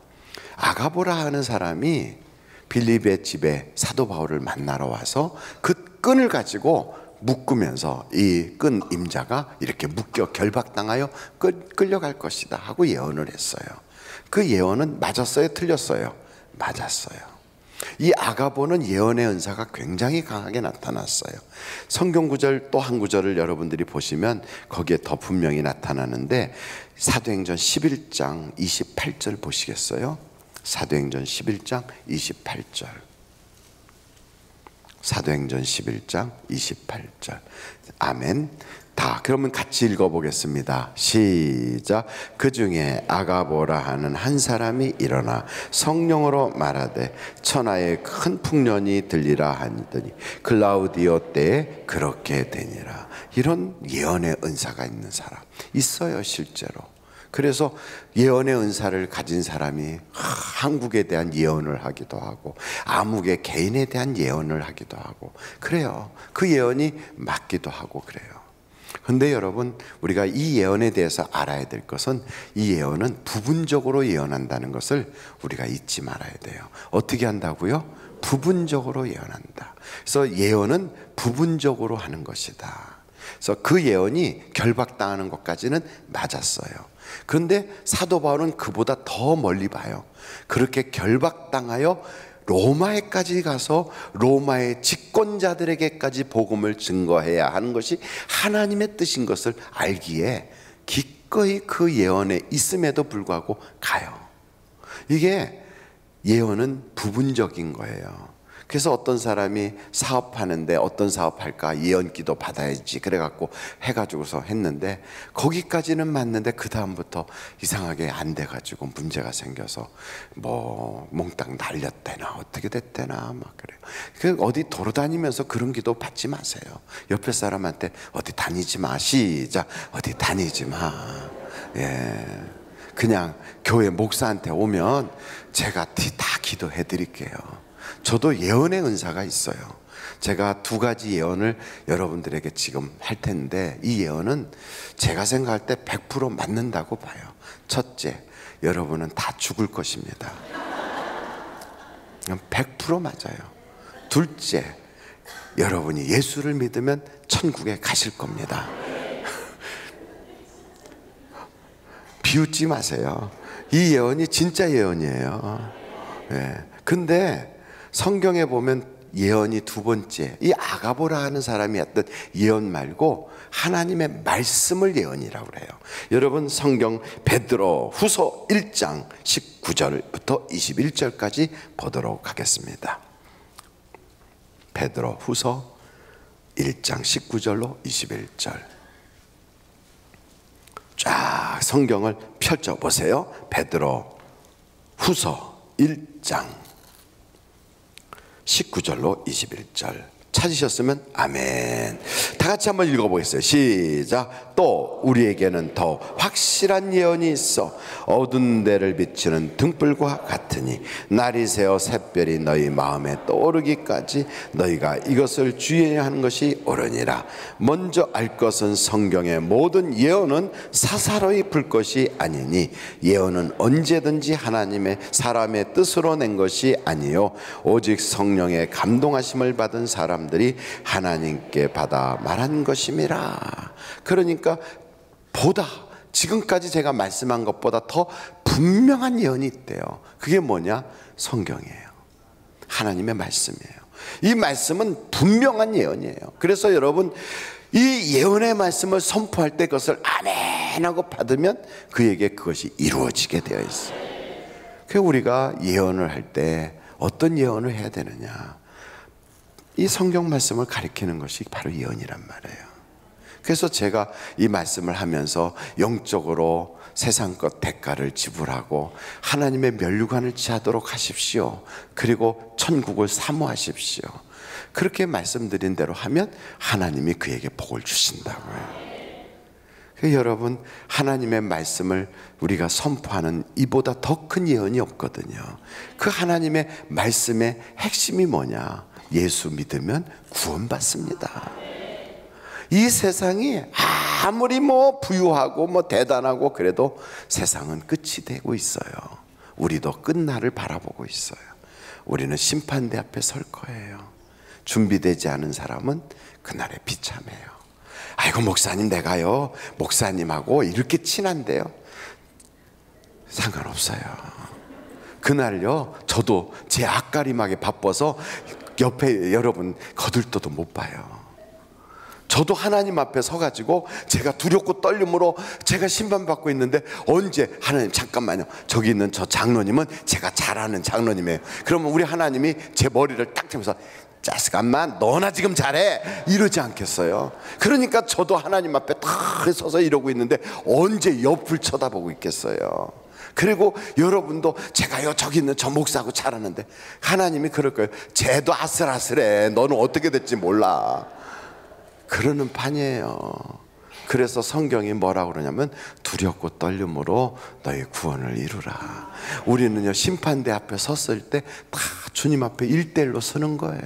아가보라 하는 사람이 빌립의 집에 사도 바울을 만나러 와서 그 끈을 가지고 묶으면서 이 끈 임자가 이렇게 묶여 결박당하여 끌려갈 것이다 하고 예언을 했어요. 그 예언은 맞았어요? 틀렸어요? 맞았어요. 이 아가보는 예언의 은사가 굉장히 강하게 나타났어요. 성경 구절 또 한 구절을 여러분들이 보시면 거기에 더 분명히 나타나는데 사도행전 11장 28절 보시겠어요? 사도행전 11장 28절. 사도행전 11장 28절. 아멘. 다 그러면 같이 읽어보겠습니다. 시작. 그 중에 아가보라 하는 한 사람이 일어나 성령으로 말하되 천하에 큰 풍년이 들리라 하더니 글라우디오 때에 그렇게 되니라. 이런 예언의 은사가 있는 사람 있어요, 실제로. 그래서 예언의 은사를 가진 사람이 한국에 대한 예언을 하기도 하고 아무개 개인에 대한 예언을 하기도 하고 그래요. 그 예언이 맞기도 하고 그래요. 근데 여러분, 우리가 이 예언에 대해서 알아야 될 것은 이 예언은 부분적으로 예언한다는 것을 우리가 잊지 말아야 돼요. 어떻게 한다고요? 부분적으로 예언한다. 그래서 예언은 부분적으로 하는 것이다. 그래서 그 예언이 결박당하는 것까지는 맞았어요. 그런데 사도 바울은 그보다 더 멀리 봐요. 그렇게 결박당하여 로마에까지 가서 로마의 집권자들에게까지 복음을 증거해야 하는 것이 하나님의 뜻인 것을 알기에 기꺼이 그 예언에 있음에도 불구하고 가요. 이게 예언은 부분적인 거예요. 그래서 어떤 사람이 사업하는데 어떤 사업할까 예언기도 받아야지 그래갖고 해가지고서 했는데 거기까지는 맞는데 그 다음부터 이상하게 안 돼가지고 문제가 생겨서 뭐 몽땅 날렸대나 어떻게 됐대나 막 그래요. 그 어디 돌아다니면서 그런 기도 받지 마세요. 옆에 사람한테 어디 다니지 마. 시작. 어디 다니지 마. 예. 그냥 교회 목사한테 오면 제가 다 기도해 드릴게요. 저도 예언의 은사가 있어요. 제가 2가지 예언을 여러분들에게 지금 할 텐데 이 예언은 제가 생각할 때 100% 맞는다고 봐요. 첫째, 여러분은 다 죽을 것입니다. 100% 맞아요. 둘째, 여러분이 예수를 믿으면 천국에 가실 겁니다. 비웃지 마세요. 이 예언이 진짜 예언이에요. 네. 근데 성경에 보면 예언이 2번째, 이 아가보라 하는 사람이 했던 예언 말고 하나님의 말씀을 예언이라고 그래요. 여러분 성경 베드로 후서 1장 19절부터 21절까지 보도록 하겠습니다. 베드로 후서 1장 19절로 21절 쫙 성경을 펼쳐보세요. 베드로 후서 1장 19절로 21절 찾으셨으면 아멘. 다 같이 한번 읽어보겠어요. 시작. 또 우리에게는 더 확실한 예언이 있어 어두운 데를 비추는 등불과 같으니 날이 새어 샛별이 너희 마음에 떠오르기까지 너희가 이것을 주의해야 하는 것이 옳으니라. 먼저 알 것은 성경의 모든 예언은 사사로이 불 것이 아니니 예언은 언제든지 하나님의 사람의 뜻으로 낸 것이 아니요 오직 성령의 감동하심을 받은 사람들 사람들이 하나님께 받아 말한 것임이라. 그러니까 보다 지금까지 제가 말씀한 것보다 더 분명한 예언이 있대요. 그게 뭐냐? 성경이에요. 하나님의 말씀이에요. 이 말씀은 분명한 예언이에요. 그래서 여러분, 이 예언의 말씀을 선포할 때 그것을 아멘 하고 받으면 그에게 그것이 이루어지게 되어 있어요. 그래서 우리가 예언을 할 때 어떤 예언을 해야 되느냐, 이 성경 말씀을 가리키는 것이 바로 예언이란 말이에요. 그래서 제가 이 말씀을 하면서 영적으로 세상 것 대가를 지불하고 하나님의 면류관을 취하도록 하십시오. 그리고 천국을 사모하십시오. 그렇게 말씀드린 대로 하면 하나님이 그에게 복을 주신다고요. 여러분, 하나님의 말씀을 우리가 선포하는 이보다 더 큰 예언이 없거든요. 그 하나님의 말씀의 핵심이 뭐냐? 예수 믿으면 구원받습니다. 이 세상이 아무리 뭐 부유하고 뭐 대단하고 그래도 세상은 끝이 되고 있어요. 우리도 끝날을 바라보고 있어요. 우리는 심판대 앞에 설 거예요. 준비되지 않은 사람은 그날에 비참해요. 아이고 목사님, 내가요 목사님하고 이렇게 친한데요. 상관없어요. 그날요 저도 제 앞가림하게 바빠서 옆에 여러분 거들떠도 못 봐요. 저도 하나님 앞에 서가지고 제가 두렵고 떨림으로 제가 심판받고 있는데, 언제 하나님 잠깐만요, 저기 있는 저 장로님은 제가 잘 아는 장로님이에요. 그러면 우리 하나님이 제 머리를 딱 잡면서 잠깐만 너나 지금 잘해 이러지 않겠어요? 그러니까 저도 하나님 앞에 딱 서서 이러고 있는데 언제 옆을 쳐다보고 있겠어요? 그리고 여러분도 제가요 저기 있는 저 목사하고 잘 아는데, 하나님이 그럴 거예요. 쟤도 아슬아슬해, 너는 어떻게 될지 몰라, 그러는 판이에요. 그래서 성경이 뭐라고 그러냐면 두렵고 떨림으로 너희 구원을 이루라. 우리는요 심판대 앞에 섰을 때 다 주님 앞에 1대1로 서는 거예요.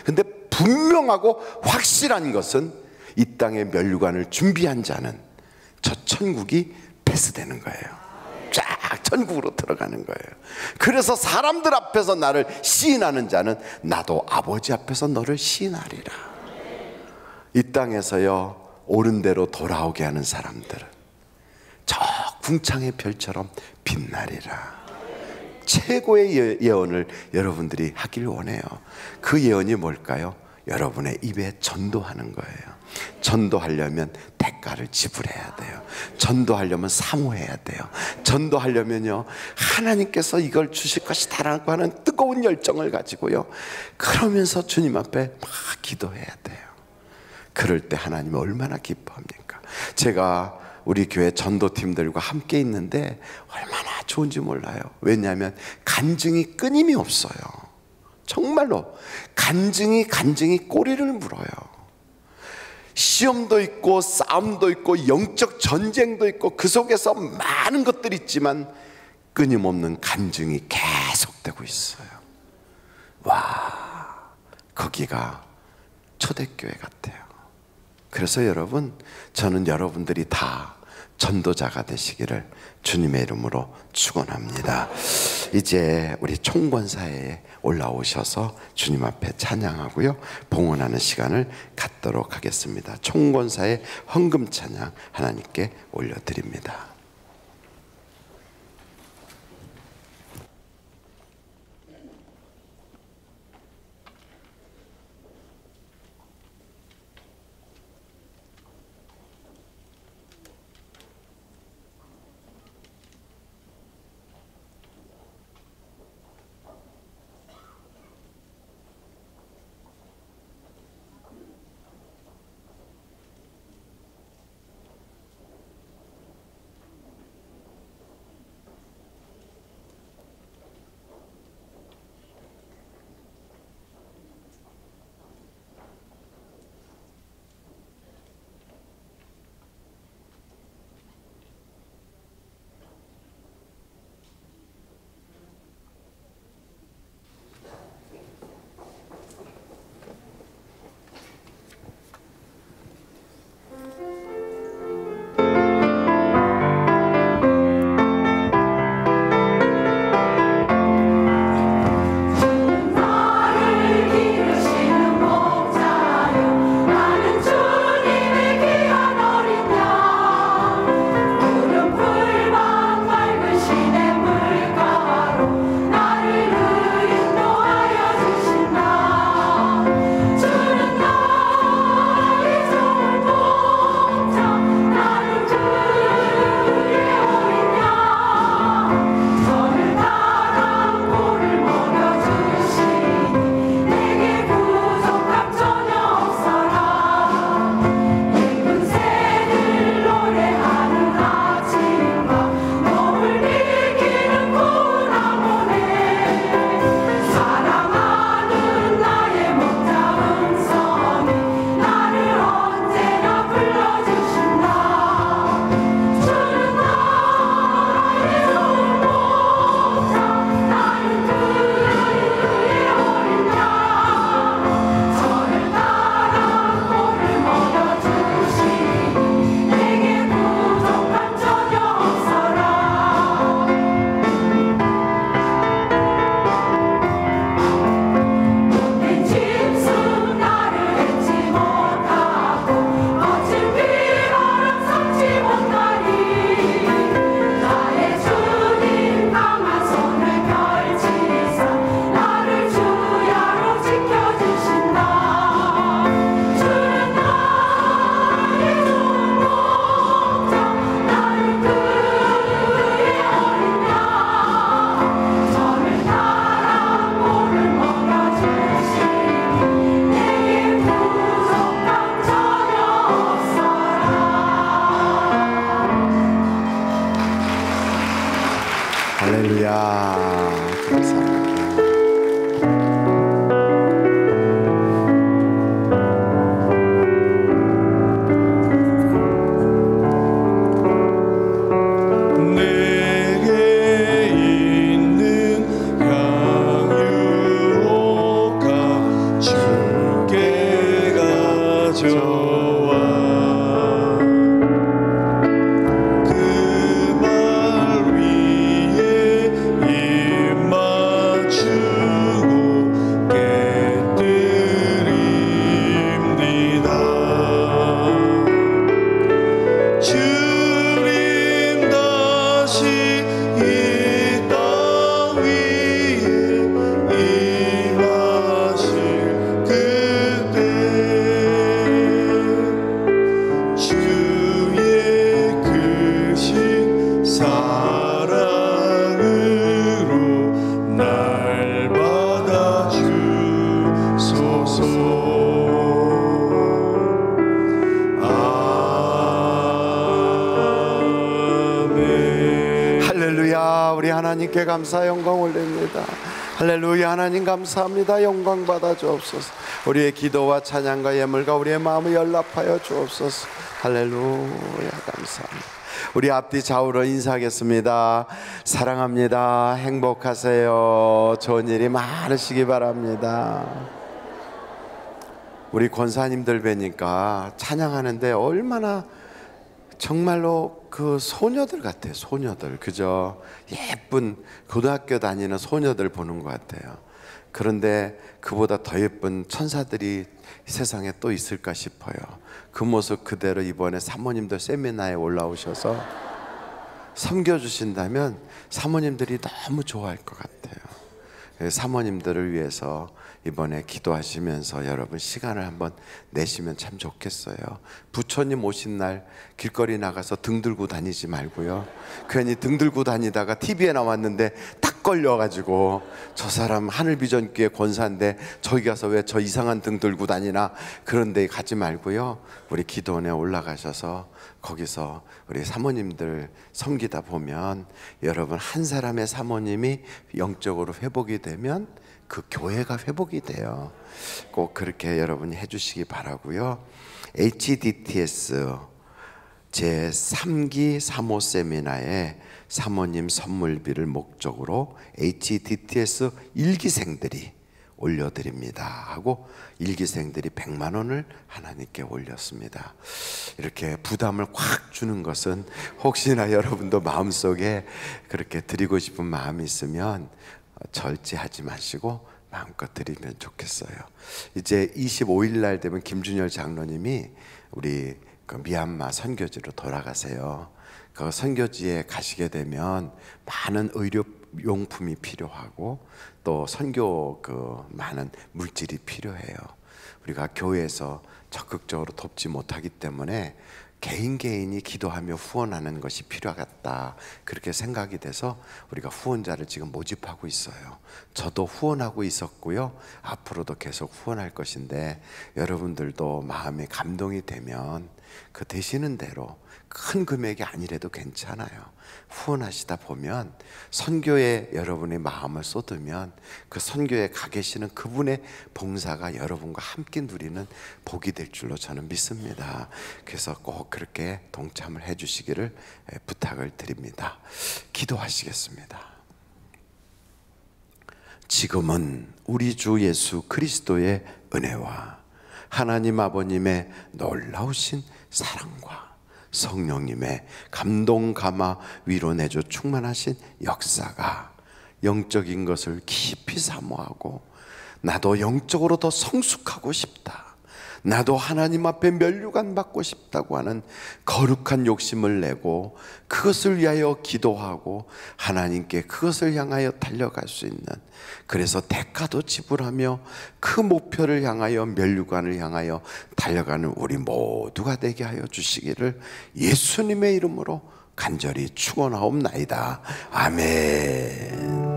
근데 분명하고 확실한 것은 이 땅의 면류관을 준비한 자는 저 천국이 패스되는 거예요. 쫙 천국으로 들어가는 거예요. 그래서 사람들 앞에서 나를 시인하는 자는 나도 아버지 앞에서 너를 시인하리라. 이 땅에서요 옳은 대로 돌아오게 하는 사람들은 저 궁창의 별처럼 빛나리라. 최고의 예언을 여러분들이 하길 원해요. 그 예언이 뭘까요? 여러분의 입에 전도하는 거예요. 전도하려면 대가를 지불해야 돼요. 전도하려면 사모해야 돼요. 전도하려면요 하나님께서 이걸 주실 것이다라고 하는 뜨거운 열정을 가지고요, 그러면서 주님 앞에 막 기도해야 돼요. 그럴 때 하나님이 얼마나 기뻐합니까? 제가 우리 교회 전도팀들과 함께 있는데 얼마나 좋은지 몰라요. 왜냐하면 간증이 끊임이 없어요. 정말로 간증이 꼬리를 물어요. 시험도 있고 싸움도 있고 영적 전쟁도 있고 그 속에서 많은 것들이 있지만 끊임없는 간증이 계속되고 있어요. 와, 거기가 초대교회 같아요. 그래서 여러분, 저는 여러분들이 다 전도자가 되시기를 주님의 이름으로 축원합니다. 이제 우리 총권사에 올라오셔서 주님 앞에 찬양하고요 봉헌하는 시간을 갖도록 하겠습니다. 총권사의 헌금 찬양 하나님께 올려드립니다. 할렐루야. 감사합니다. 하나님께 감사 영광 올립니다. 할렐루야. 하나님 감사합니다. 영광 받아 주옵소서. 우리의 기도와 찬양과 예물과 우리의 마음을 연락하여 주옵소서. 할렐루야. 감사합니다. 우리 앞뒤 좌우로 인사하겠습니다. 사랑합니다. 행복하세요. 좋은 일이 많으시기 바랍니다. 우리 권사님들 뵈니까 찬양하는데 얼마나 정말로 그 소녀들 같아요. 소녀들, 그죠? 예쁜 고등학교 다니는 소녀들 보는 것 같아요. 그런데 그보다 더 예쁜 천사들이 세상에 또 있을까 싶어요. 그 모습 그대로 이번에 사모님들 세미나에 올라오셔서 섬겨주신다면 사모님들이 너무 좋아할 것 같아요. 사모님들을 위해서 이번에 기도하시면서 여러분 시간을 한번 내시면 참 좋겠어요. 부처님 오신 날 길거리 나가서 등 들고 다니지 말고요. 괜히 등 들고 다니다가 TV에 나왔는데 딱 걸려가지고 저 사람 하늘비전교회 권사인데 저기 가서 왜 저 이상한 등 들고 다니나, 그런 데 가지 말고요. 우리 기도원에 올라가셔서 거기서 우리 사모님들 섬기다 보면 여러분 한 사람의 사모님이 영적으로 회복이 되면 그 교회가 회복이 돼요. 꼭 그렇게 여러분이 해주시기 바라고요. HDTS 제3기 사모 세미나에 사모님 선물비를 목적으로 HDTS 1기생들이 올려드립니다 하고 1기생들이 100만 원을 하나님께 올렸습니다. 이렇게 부담을 확 주는 것은 혹시나 여러분도 마음속에 그렇게 드리고 싶은 마음이 있으면 절제하지 마시고 마음껏 드리면 좋겠어요. 이제 25일 날 되면 김준열 장로님이 우리 그 미얀마 선교지로 돌아가세요. 그 선교지에 가시게 되면 많은 의료 용품이 필요하고 또 선교 그 많은 물질이 필요해요. 우리가 교회에서 적극적으로 돕지 못하기 때문에 개인이 기도하며 후원하는 것이 필요하겠다, 그렇게 생각이 돼서 우리가 후원자를 지금 모집하고 있어요. 저도 후원하고 있었고요. 앞으로도 계속 후원할 것인데 여러분들도 마음에 감동이 되면 그 되시는 대로 큰 금액이 아니라도 괜찮아요. 후원하시다 보면 선교에 여러분의 마음을 쏟으면 그 선교에 가 계시는 그분의 봉사가 여러분과 함께 누리는 복이 될 줄로 저는 믿습니다. 그래서 꼭 그렇게 동참을 해 주시기를 부탁을 드립니다. 기도하시겠습니다. 지금은 우리 주 예수 그리스도의 은혜와 하나님 아버님의 놀라우신 사랑과 성령님의 감동 감화 위로 내줘 충만하신 역사가 영적인 것을 깊이 사모하고 나도 영적으로 더 성숙하고 싶다, 나도 하나님 앞에 면류관 받고 싶다고 하는 거룩한 욕심을 내고 그것을 위하여 기도하고 하나님께 그것을 향하여 달려갈 수 있는, 그래서 대가도 지불하며 그 목표를 향하여 면류관을 향하여 달려가는 우리 모두가 되게 하여 주시기를 예수님의 이름으로 간절히 축원하옵나이다. 아멘.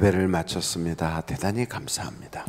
예배를 마쳤습니다. 대단히 감사합니다.